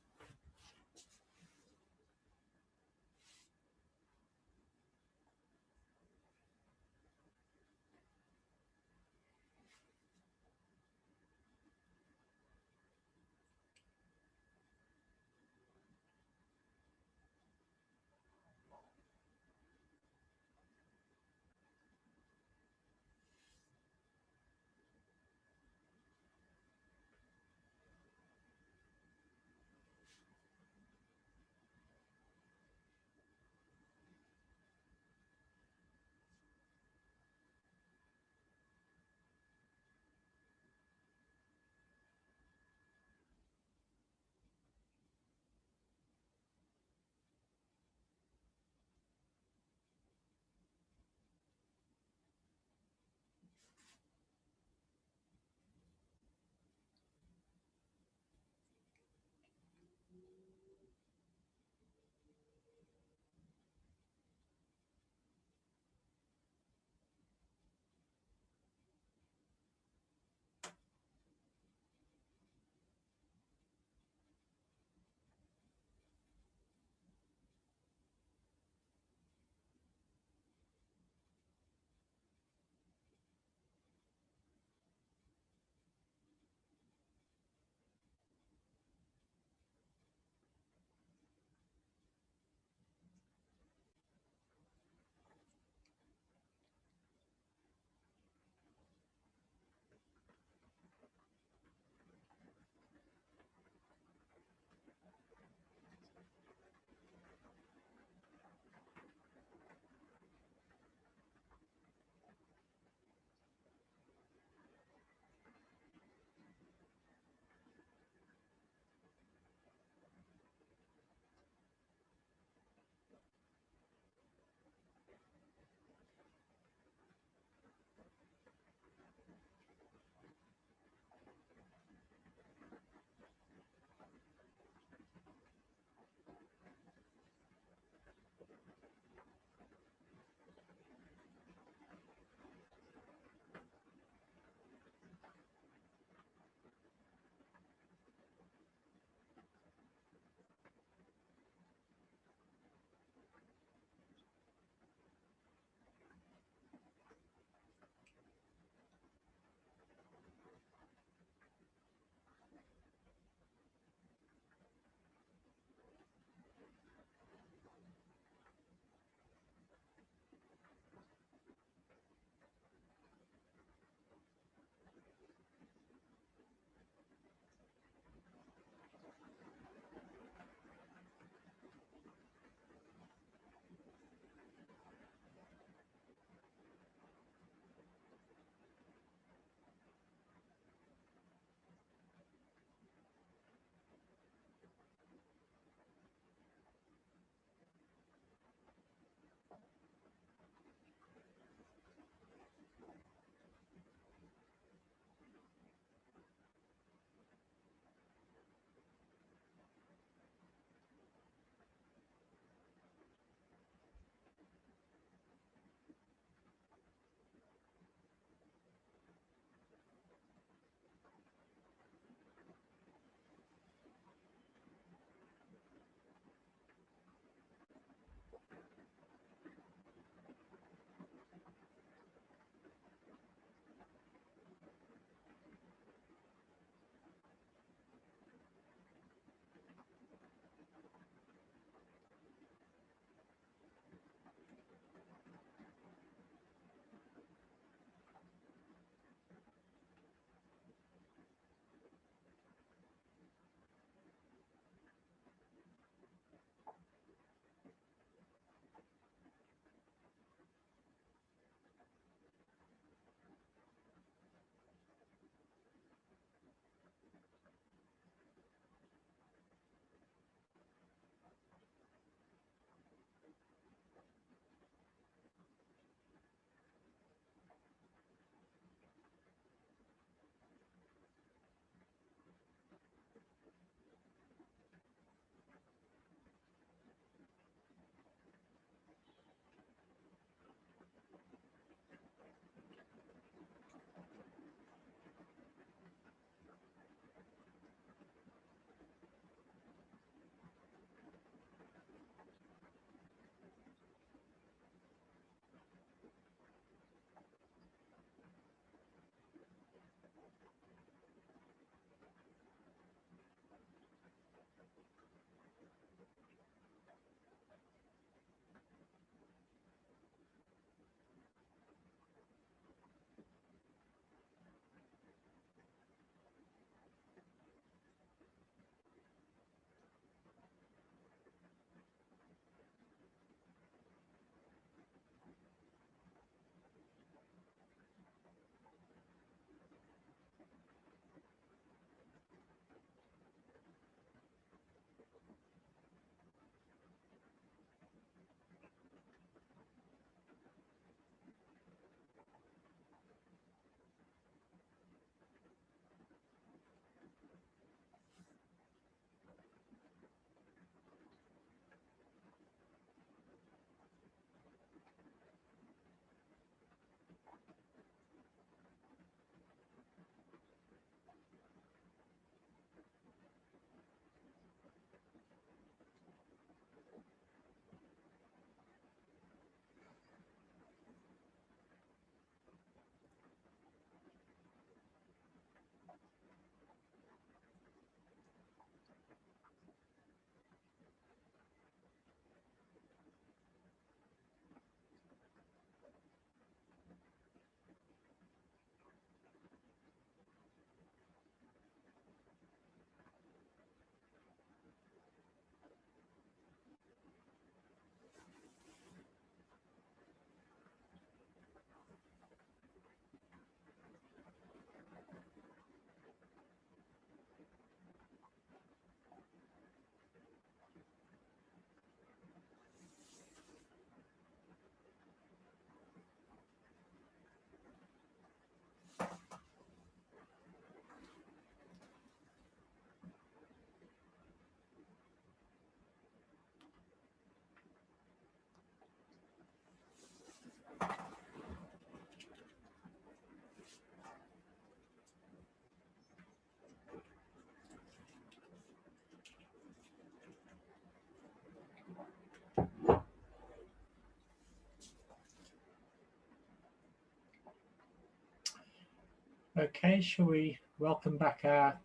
Okay, shall we welcome back our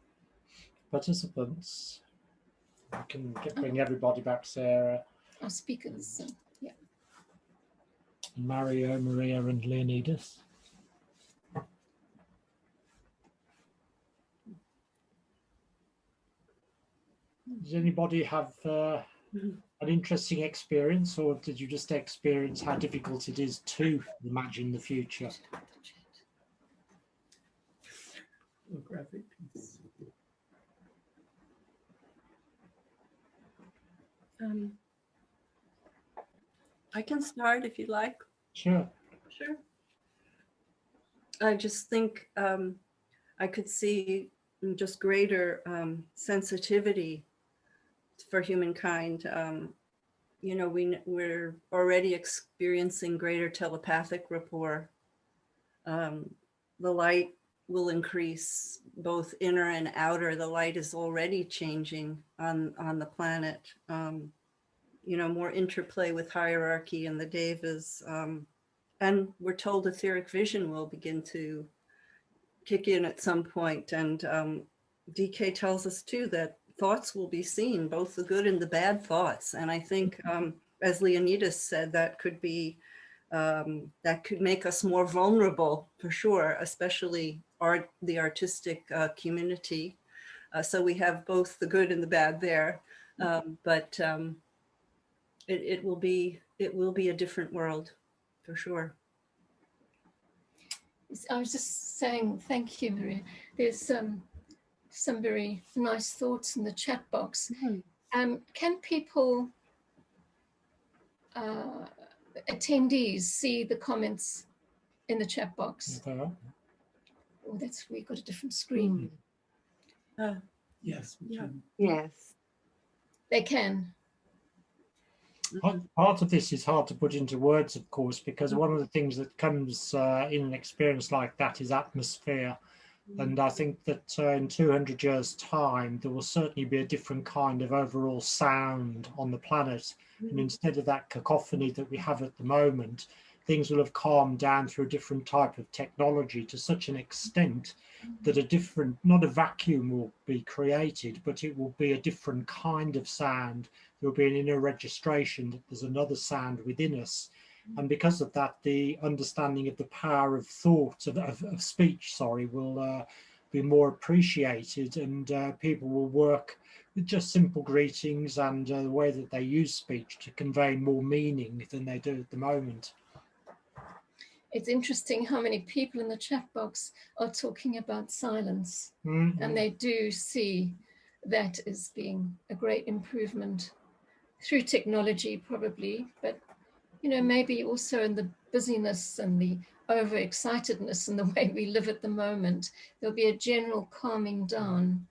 participants? We can bring everybody back, Sarah. Our speakers. Yeah. Mario, Maria, and Leonidas. Does anybody have an interesting experience, or did you just experience how difficult it is to imagine the future? I can start if you like. Sure. Sure. I just think I could see just greater sensitivity for humankind. You know, we're already experiencing greater telepathic rapport. The light will increase both inner and outer. The light is already changing on the planet. You know, more interplay with hierarchy and the devas. And we're told etheric vision will begin to kick in at some point. And DK tells us too that thoughts will be seen, both the good and the bad thoughts. And I think, as Leonidas said, that could be, that could make us more vulnerable for sure, especially the artistic community. So we have both the good and the bad there. But it will be a different world for sure. I was just saying, thank you, Maria. There's some very nice thoughts in the chat box. Can people, attendees, see the comments in the chat box? Okay. Oh, we got a different screen. Yes. Yeah. Yes. They can. Part of this is hard to put into words, of course, because one of the things that comes in an experience like that is atmosphere. And I think that in 200 years' time, there will certainly be a different kind of overall sound on the planet. And instead of that cacophony that we have at the moment, things will have calmed down through a different type of technology to such an extent that a different, not a vacuum will be created, but it will be a different kind of sound. There will be an inner registration that there's another sound within us. And because of that, the understanding of the power of thought, of speech, sorry, will be more appreciated, and people will work with just simple greetings and the way that they use speech to convey more meaning than they do at the moment. It's interesting how many people in the chat box are talking about silence. And they do see that as being a great improvement through technology, probably, but you know, maybe also in the busyness and the overexcitedness and the way we live at the moment, there'll be a general calming down.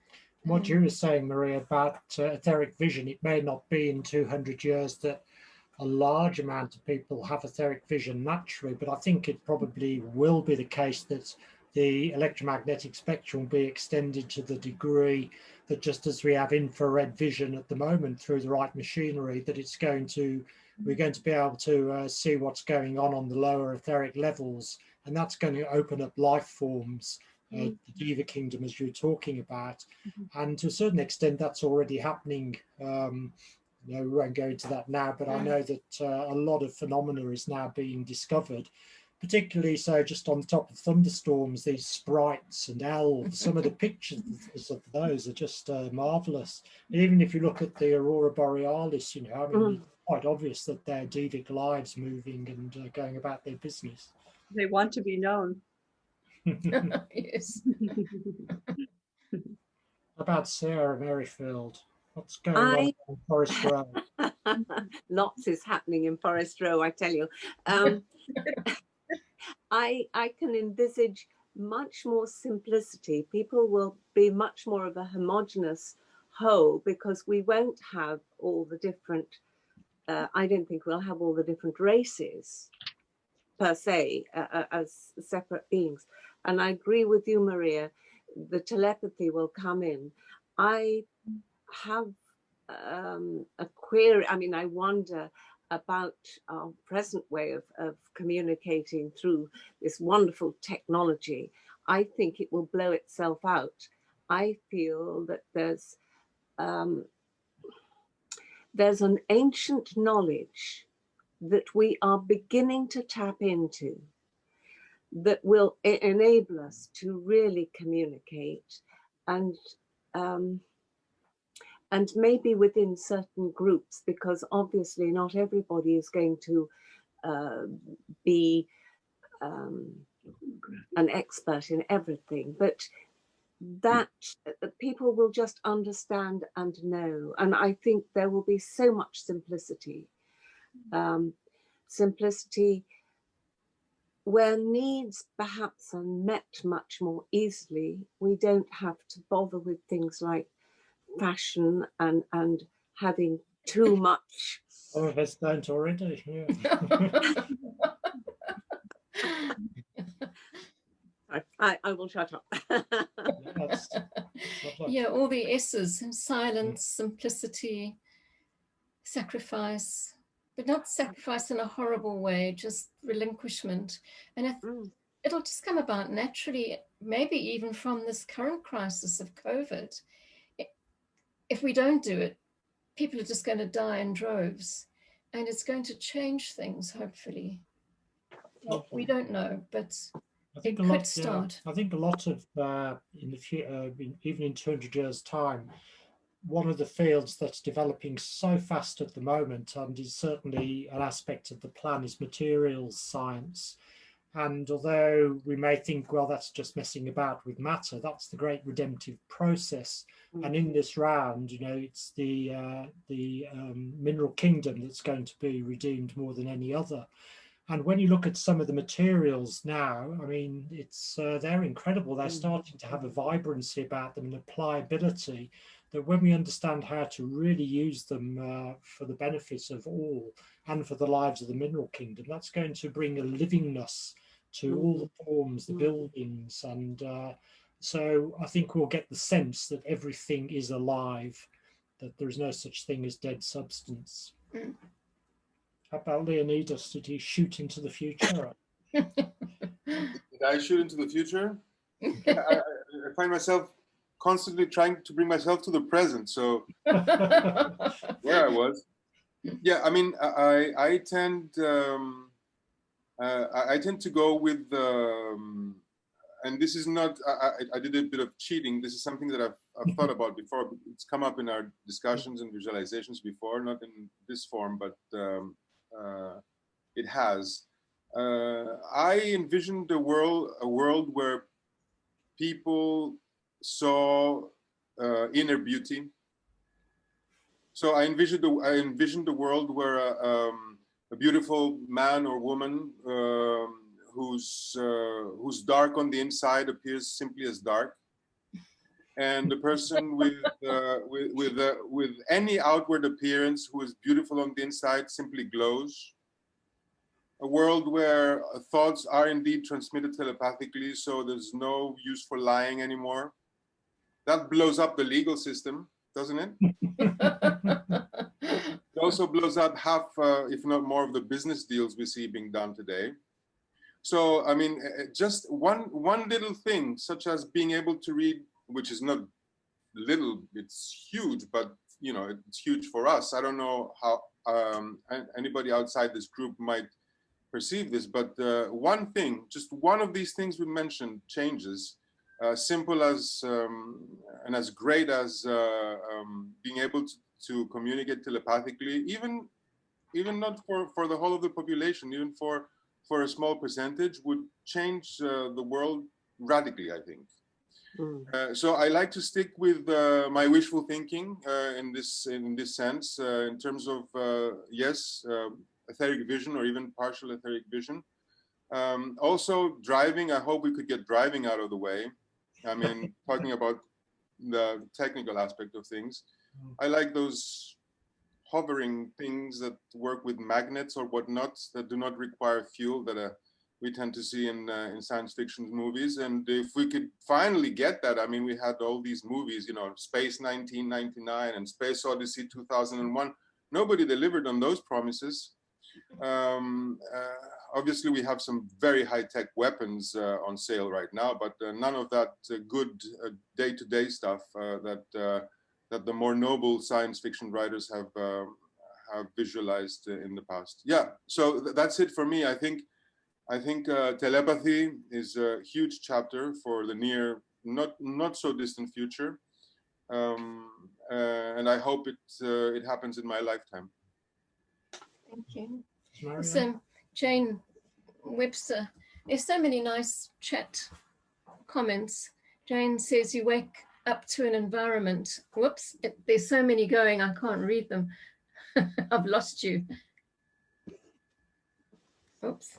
What you were saying, Maria, about etheric vision, it may not be in 200 years that a large amount of people have etheric vision naturally, but I think it probably will be the case that the electromagnetic spectrum will be extended to the degree that, just as we have infrared vision at the moment through the right machinery, that we're going to be able to see what's going on the lower etheric levels, and that's going to open up life forms, the Diva Kingdom, as you're talking about. And to a certain extent, that's already happening. You know, we won't go into that now, but I know that a lot of phenomena is now being discovered, particularly so just on top of thunderstorms, these sprites and elves. Some of the pictures of those are just marvelous. Even if you look at the Aurora Borealis, you know, I mean, it's quite obvious that they're Divic lives moving and going about their business. They want to be known. Yes. About Sarah Merrifield, what's going on in Forest Row? Lots is happening in Forest Row, I tell you. I can envisage much more simplicity. People will be much more of a homogenous whole, because we won't have all the different, I don't think we'll have all the different races per se as separate beings. And I agree with you, Maria, the telepathy will come in. I have a query, I mean, I wonder about our present way of communicating through this wonderful technology. I think it will blow itself out. I feel that there's an ancient knowledge that we are beginning to tap into that will enable us to really communicate, and maybe within certain groups, because obviously not everybody is going to be an expert in everything, but that people will just understand and know. And I think there will be so much simplicity, simplicity where needs perhaps are met much more easily. We don't have to bother with things like fashion and having too much. Some of us don't already. Yeah. I will shut up. Yeah, all the S's: silence, simplicity, sacrifice, but not sacrifice in a horrible way, just relinquishment. And it'll just come about naturally, maybe even from this current crisis of COVID. If we don't do it, people are just going to die in droves, and it's going to change things, hopefully. We don't know, but I think it could start. I think a lot of in the future, even in 200 years' time, one of the fields that's developing so fast at the moment, and is certainly an aspect of the plan, is materials science. And although we may think, well, that's just messing about with matter, that's the great redemptive process. And in this round, you know, it's the mineral kingdom that's going to be redeemed more than any other. And when you look at some of the materials now, I mean, it's they're incredible. They're starting to have a vibrancy about them and applicability, that when we understand how to really use them for the benefits of all and for the lives of the mineral kingdom, that's going to bring a livingness to all the forms, the buildings. And so I think we'll get the sense that everything is alive, that there is no such thing as dead substance. How about Leonidas? Did he shoot into the future? Did I shoot into the future? I find myself constantly trying to bring myself to the present. So where I was, yeah. I mean, I tend to go with, and this is not. I did a bit of cheating. This is something that I've thought about before. It's come up in our discussions and visualizations before, not in this form, but it has. I envisioned a world where people saw inner beauty. So I envisioned a world where a beautiful man or woman who's dark on the inside appears simply as dark, and the person with any outward appearance who is beautiful on the inside simply glows. A world where thoughts are indeed transmitted telepathically, so there's no use for lying anymore. That blows up the legal system, doesn't it? It also blows up half, if not more, of the business deals we see being done today. So, I mean, just one little thing, such as being able to read, which is not little, it's huge, but you know, it's huge for us. I don't know how anybody outside this group might perceive this, but one thing, just one of these things we mentioned changes, simple as and as great as being able to communicate telepathically, even not for the whole of the population, even for a small percentage, would change the world radically, I think. So I like to stick with my wishful thinking in this sense, in terms of yes, etheric vision or even partial etheric vision. Also driving, I hope we could get driving out of the way. I mean, talking about the technical aspect of things, I like those hovering things that work with magnets or whatnot, that do not require fuel, that we tend to see in science fiction movies. And if we could finally get that, I mean, we had all these movies, you know, Space 1999 and Space Odyssey 2001. Nobody delivered on those promises. Obviously, we have some very high-tech weapons on sale right now, but none of that good day-to-day stuff that the more noble science fiction writers have visualized in the past. Yeah, so that's it for me. I think telepathy is a huge chapter for the near, not so distant future, and I hope it happens in my lifetime. Thank you. Maria? So, Jane Webster, there's so many nice chat comments. Jane says you wake up to an environment. Whoops, there's so many going, I can't read them. I've lost you. Oops.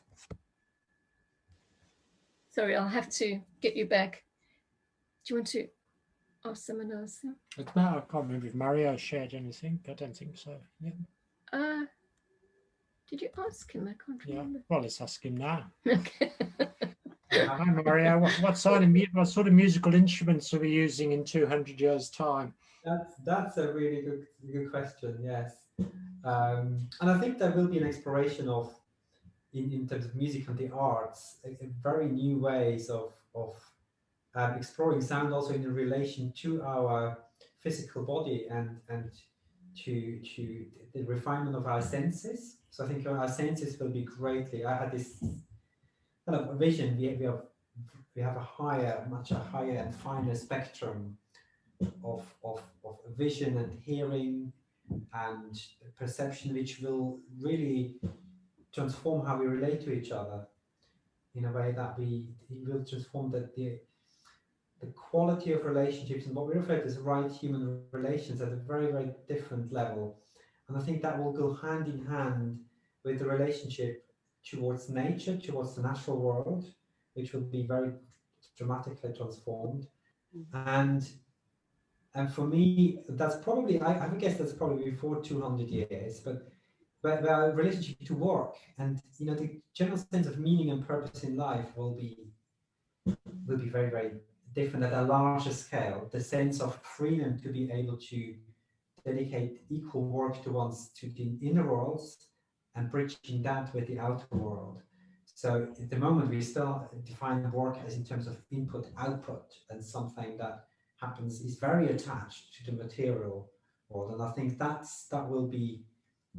Sorry, I'll have to get you back. Do you want to ask someone else? It's now, I can't remember if Mario shared anything. I don't think so. Yeah. Did you ask him? I can't remember. Well, let's ask him now. Okay. Hi, Mario. What sort of musical instruments are we using in 200 years' time? That's a really good question. Yes, and I think there will be an exploration of, in terms of music and the arts, a very new ways of exploring sound also in relation to our physical body and to the refinement of our senses. So I think our senses will be greatly. I had this kind of vision. We have a much higher and finer spectrum of vision and hearing and perception, which will really transform how we relate to each other in a way that it will transform the quality of relationships and what we refer to as right human relations at a very, very different level. And I think that will go hand in hand with the relationship towards nature, towards the natural world, which will be very dramatically transformed. And for me, that's probably, I guess that's probably before 200 years, but our relationship to work and, the general sense of meaning and purpose in life will be very, very different at a larger scale. The sense of freedom to be able to dedicate equal work to the inner worlds and bridging that with the outer world. So at the moment, we still define work as in terms of input, output, and something that is very attached to the material world. And I think that will be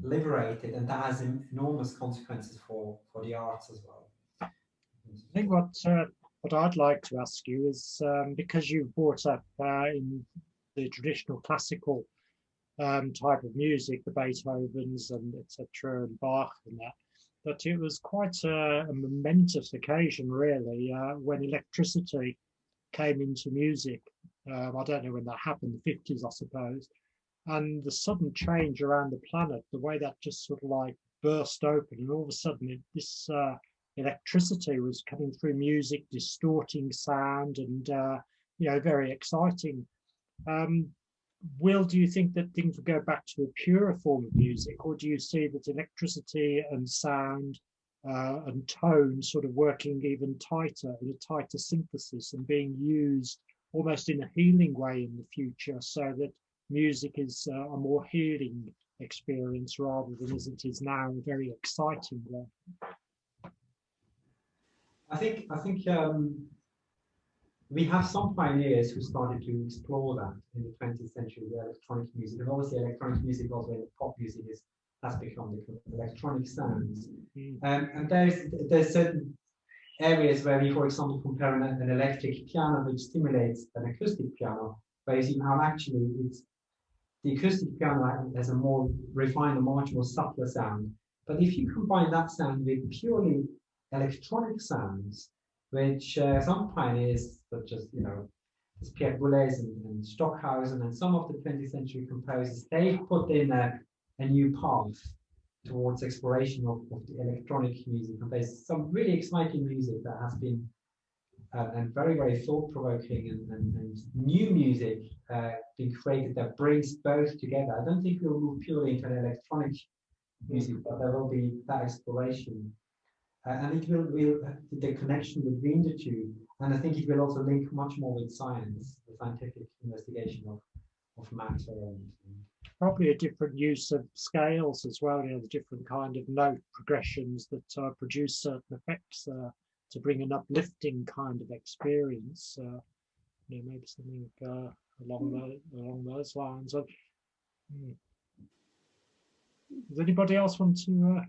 liberated, and that has enormous consequences for the arts as well. I think what I'd like to ask you is, because you've brought up in the traditional classical type of music, the Beethovens and etc. and Bach and that it was quite a momentous occasion, really, when electricity came into music. I don't know when that happened, the 50s, I suppose. And the sudden change around the planet, the way that just sort of like burst open, and all of a sudden this electricity was coming through music, distorting sound, and very exciting. Will, do you think that things will go back to a purer form of music, or do you see that electricity and sound and tone sort of working even tighter, in a tighter synthesis, and being used almost in a healing way in the future, so that music is a more healing experience rather than as it is now, a very exciting one? I think we have some pioneers who started to explore that in the 20th century with electronic music, and obviously electronic music also in pop music has become the electronic sounds. And there's certain areas where we, for example, compare an electric piano which stimulates an acoustic piano, where you see how actually the acoustic piano has a more refined, a much more subtler sound. But if you combine that sound with purely electronic sounds, which some pioneers, such as Pierre Boulez and Stockhausen and some of the 20th century composers, they put in a new path towards exploration of the electronic music. And there's some really exciting music that has been and very, very thought-provoking and new music being created that brings both together. I don't think we'll move purely into an electronic music, but there will be that exploration. And it will the connection between the two. And I think it will also link much more with science, the scientific investigation of matter probably a different use of scales as well, the different kind of note progressions that produce certain effects to bring an uplifting kind of experience. Maybe something along those lines. Does anybody else want to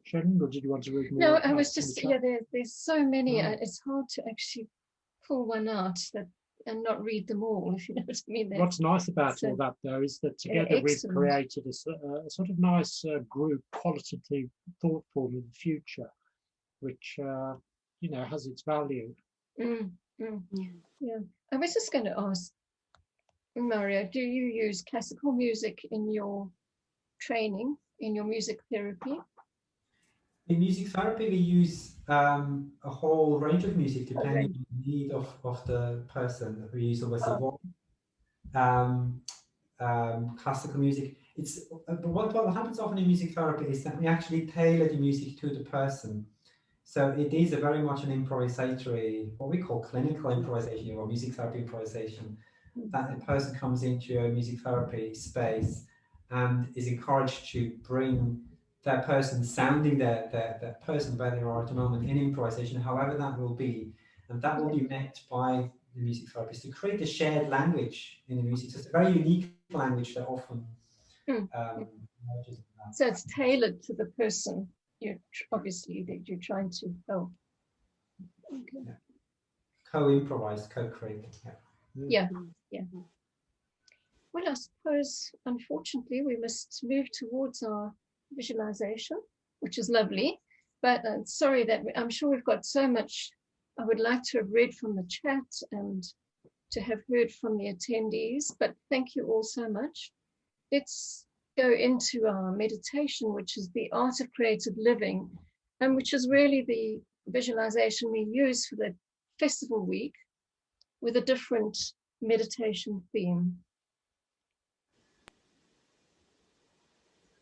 share, or did you want to read more? No, I was just, there's so many, it's hard to actually pull one out and not read them all, if you know what I mean. What's nice about all that, though, is that together we've created a sort of nice group qualitative thought form in the future, which has its value. Yeah, I was just going to ask, Mario, do you use classical music in your training, in your music therapy? In music therapy, we use a whole range of music depending on the need of the person. We use obviously classical music. But what happens often in music therapy is that we actually tailor the music to the person. So it is a very much an improvisatory, what we call clinical improvisation or music therapy improvisation, that a person comes into a music therapy space and is encouraged to bring that person sounding that person where they are at the moment in improvisation, however that will be. And that will be met by the music therapist to create a shared language in the music. So it's a very unique language that often emerges in that. So it's tailored to the person obviously that you're trying to help. Okay. Yeah. Co-improvised, co-created. Yeah. Well, I suppose, unfortunately, we must move towards our visualization, which is lovely. But sorry that I'm sure we've got so much I would like to have read from the chat and to have heard from the attendees. But thank you all so much. Let's go into our meditation, which is the art of creative living, and which is really the visualization we use for the festival week with a different meditation theme.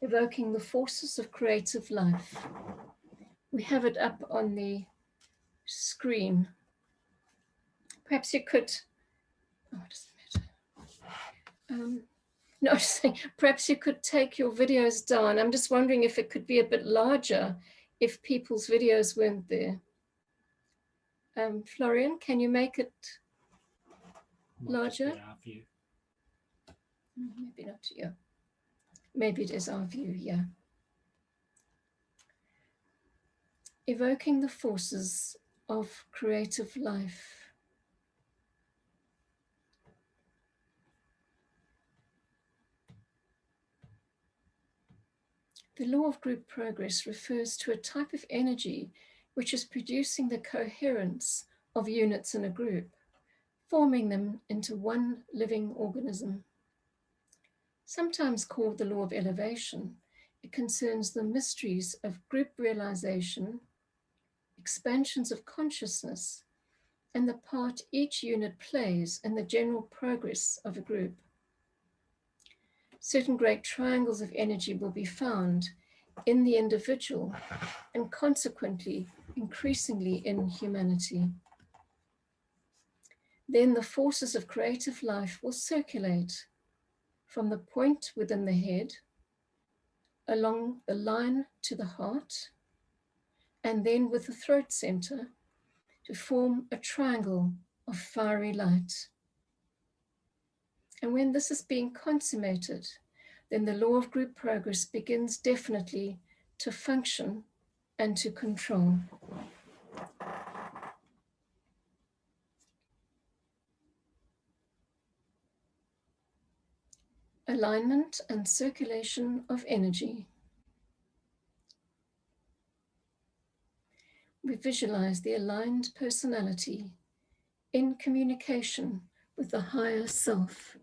Evoking the forces of creative life. We have it up on the screen. Perhaps you could, no, I'm just saying, perhaps you could take your videos down. I'm just wondering if it could be a bit larger if people's videos weren't there. Florian, can you make it larger? Maybe not, yeah. Maybe it is our view, yeah. Evoking the forces of creative life. The law of group progress refers to a type of energy which is producing the coherence of units in a group, forming them into one living organism. Sometimes called the law of elevation, it concerns the mysteries of group realization, expansions of consciousness, and the part each unit plays in the general progress of a group. Certain great triangles of energy will be found in the individual and consequently increasingly in humanity. Then the forces of creative life will circulate from the point within the head, along the line to the heart, and then with the throat center to form a triangle of fiery light. And when this is being consummated, then the law of group progress begins definitely to function and to control. Alignment and circulation of energy. We visualize the aligned personality in communication with the higher self.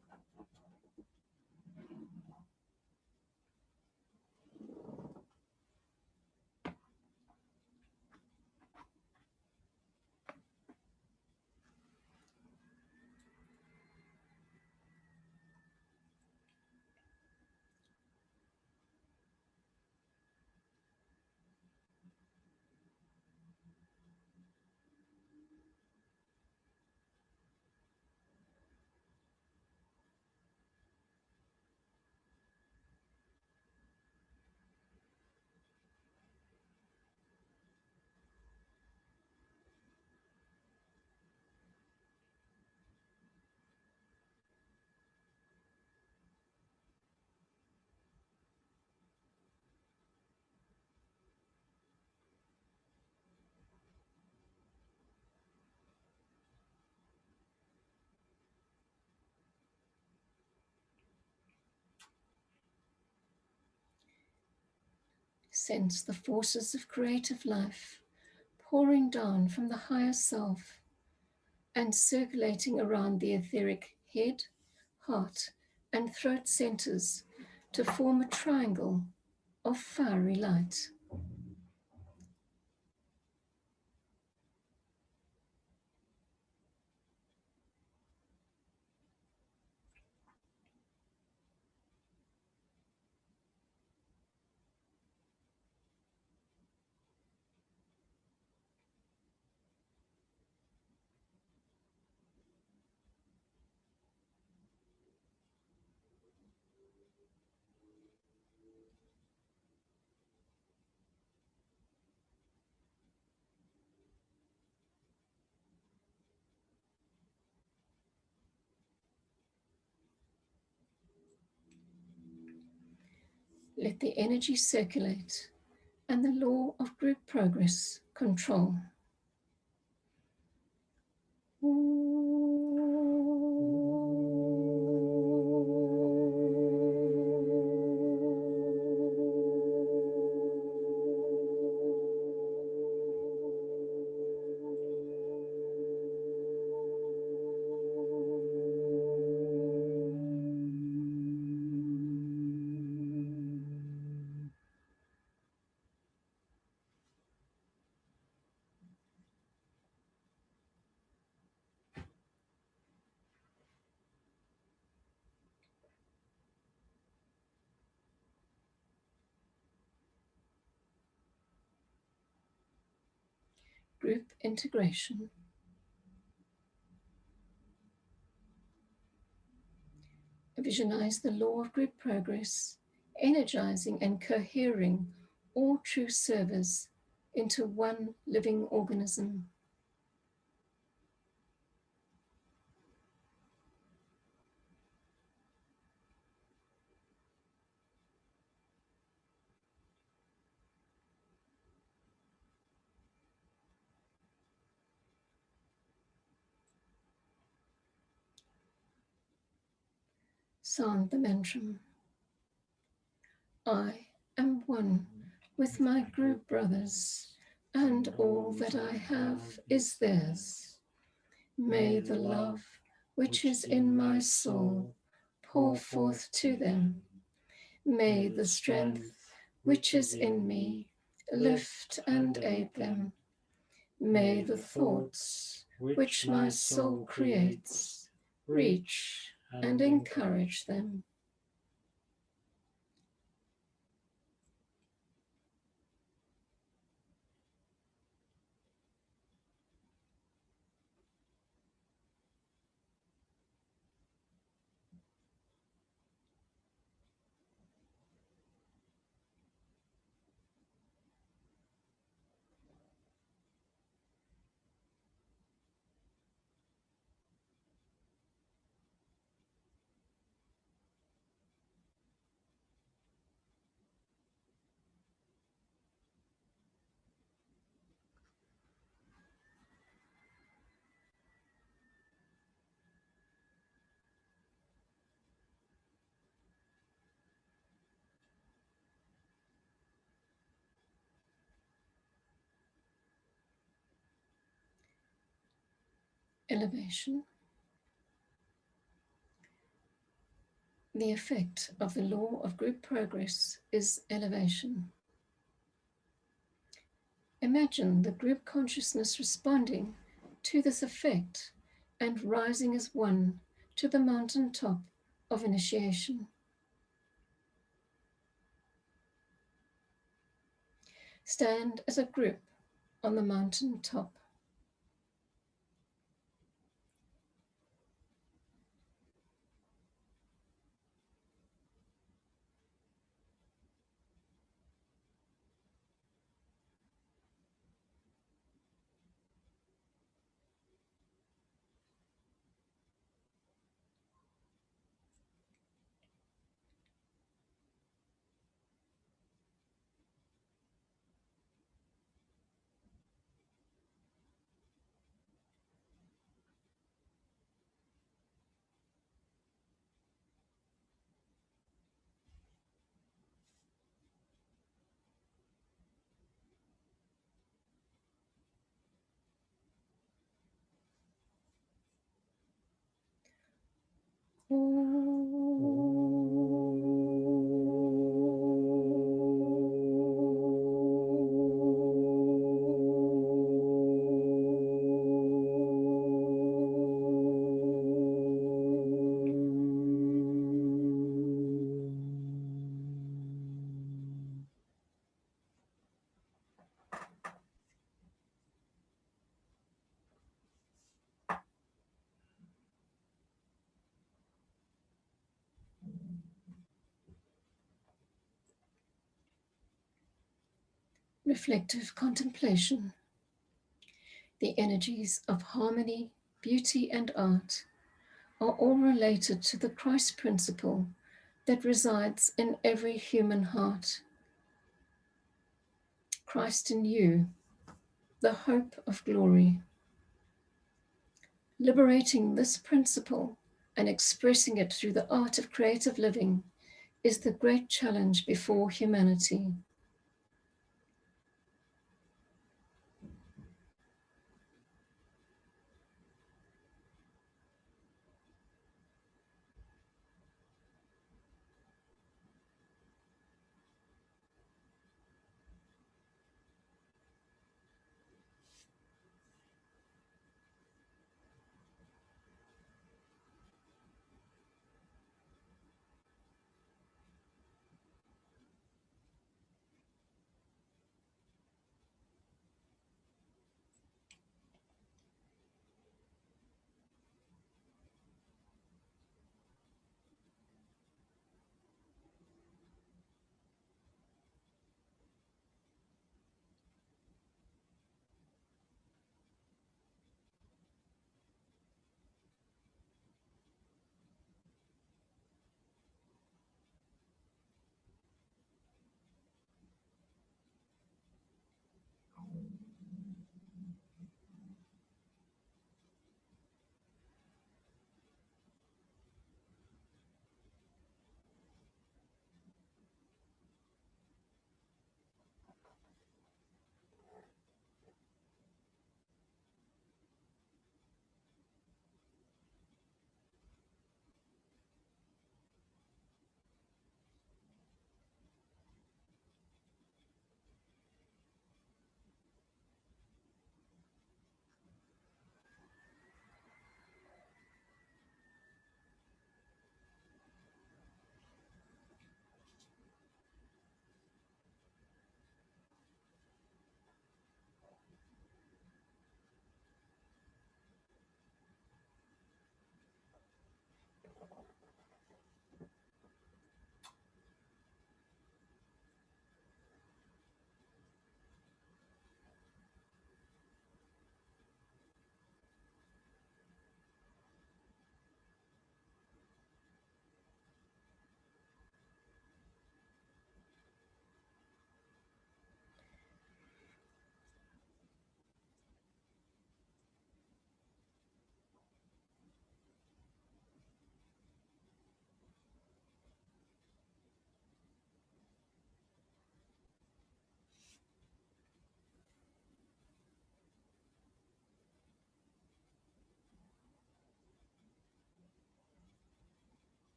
Sense the forces of creative life pouring down from the higher self and circulating around the etheric head, heart, and throat centers to form a triangle of fiery light. Let the energy circulate and the law of group progress control. Group integration. Visualize the law of group progress, energizing and cohering all true servers into one living organism. Sound the mantra. I am one with my group brothers, and all that I have is theirs. May the love which is in my soul pour forth to them. May the strength which is in me lift and aid them. May the thoughts which my soul creates reach and encourage them. Elevation. The effect of the law of group progress is elevation. Imagine the group consciousness responding to this effect and rising as one to the mountaintop of initiation. Stand as a group on the mountaintop. Reflective contemplation. The energies of harmony, beauty, and art are all related to the Christ principle that resides in every human heart. Christ in you, the hope of glory. Liberating this principle and expressing it through the art of creative living is the great challenge before humanity.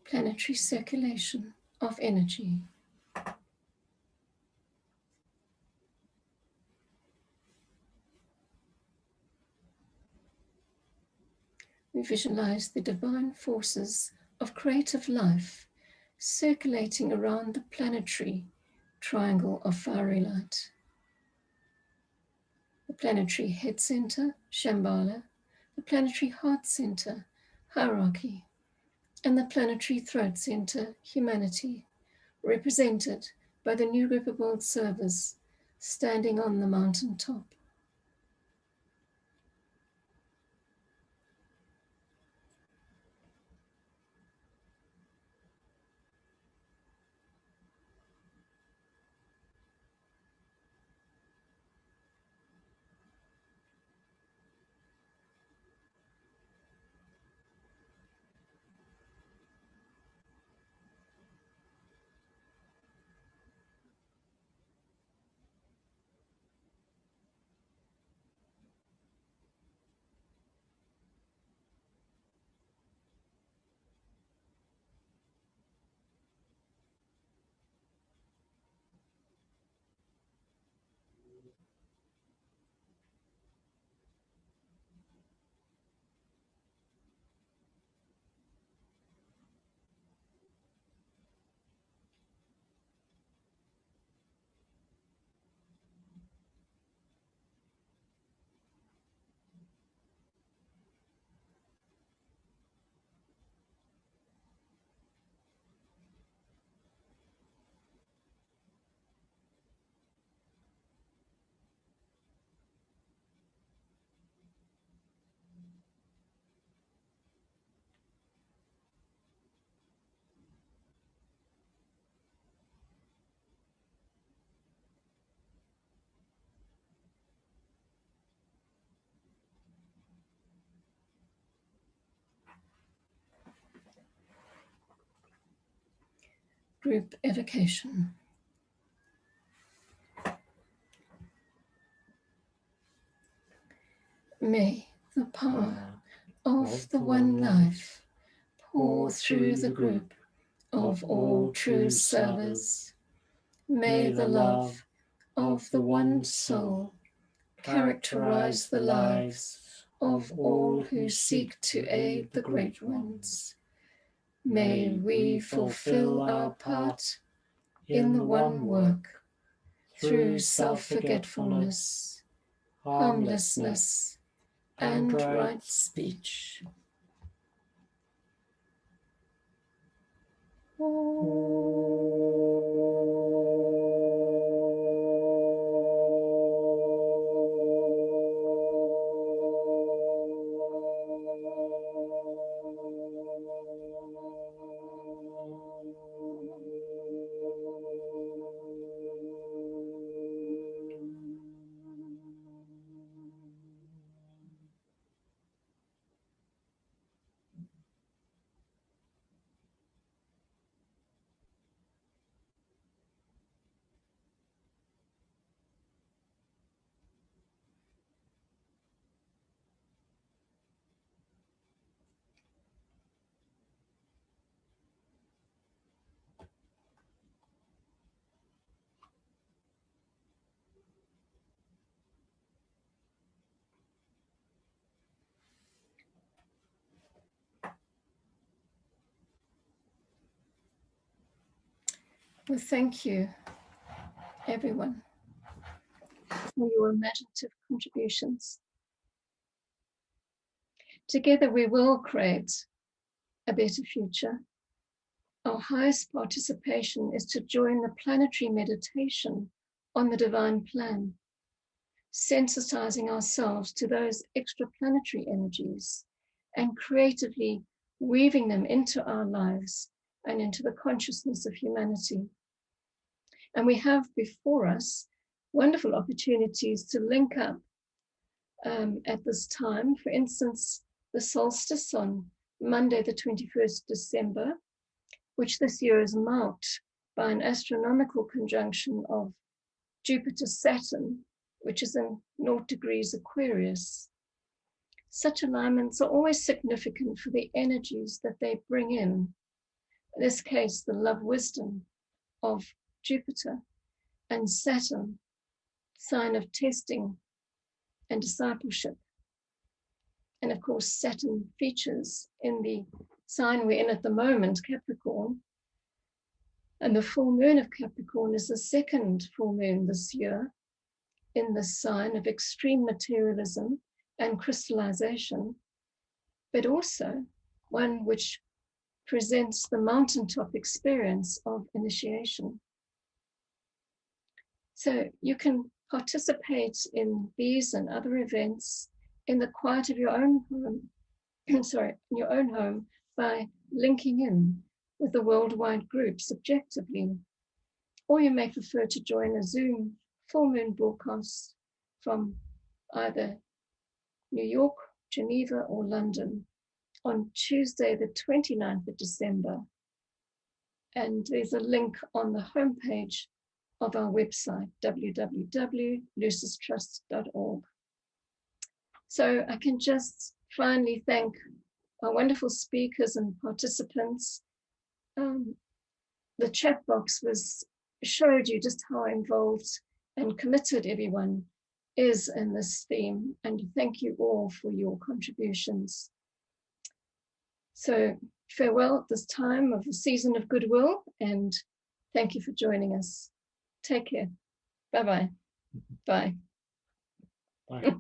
Planetary circulation of energy. We visualize the divine forces of creative life circulating around the planetary triangle of fiery light. The planetary head center, Shambhala, the planetary heart center, hierarchy, and the planetary throat center, humanity, represented by the new group of world servers standing on the mountain top. group evocation. May the power of the one life pour through the group of all true servers. May the love of the one soul characterize the lives of all who seek to aid the great ones. May we fulfill our part in the one work through self-forgetfulness, harmlessness, and right speech. Well, thank you, everyone, for your imaginative contributions. Together we will create a better future. Our highest participation is to join the planetary meditation on the divine plan, sensitizing ourselves to those extraplanetary energies and creatively weaving them into our lives and into the consciousness of humanity. And we have before us wonderful opportunities to link up at this time. For instance, the solstice on Monday, the 21st December, which this year is marked by an astronomical conjunction of Jupiter-Saturn, which is in 0 degrees Aquarius. Such alignments are always significant for the energies that they bring in this case, the love wisdom of Jupiter, and Saturn, sign of testing and discipleship. And of course, Saturn features in the sign we're in at the moment, Capricorn. And the full moon of Capricorn is the second full moon this year in the sign of extreme materialism and crystallization, but also one which presents the mountaintop experience of initiation. So you can participate in these and other events in the quiet of your own home, in your own home, by linking in with the worldwide group subjectively. Or you may prefer to join a Zoom full moon broadcast from either New York, Geneva, or London on Tuesday, the 29th of December. And there's a link on the homepage of our website, www.lucistrust.org. So I can just finally thank our wonderful speakers and participants. The chat box showed you just how involved and committed everyone is in this theme, and thank you all for your contributions. So farewell at this time of the season of goodwill, and thank you for joining us. Take care. Bye-bye. Bye. Bye.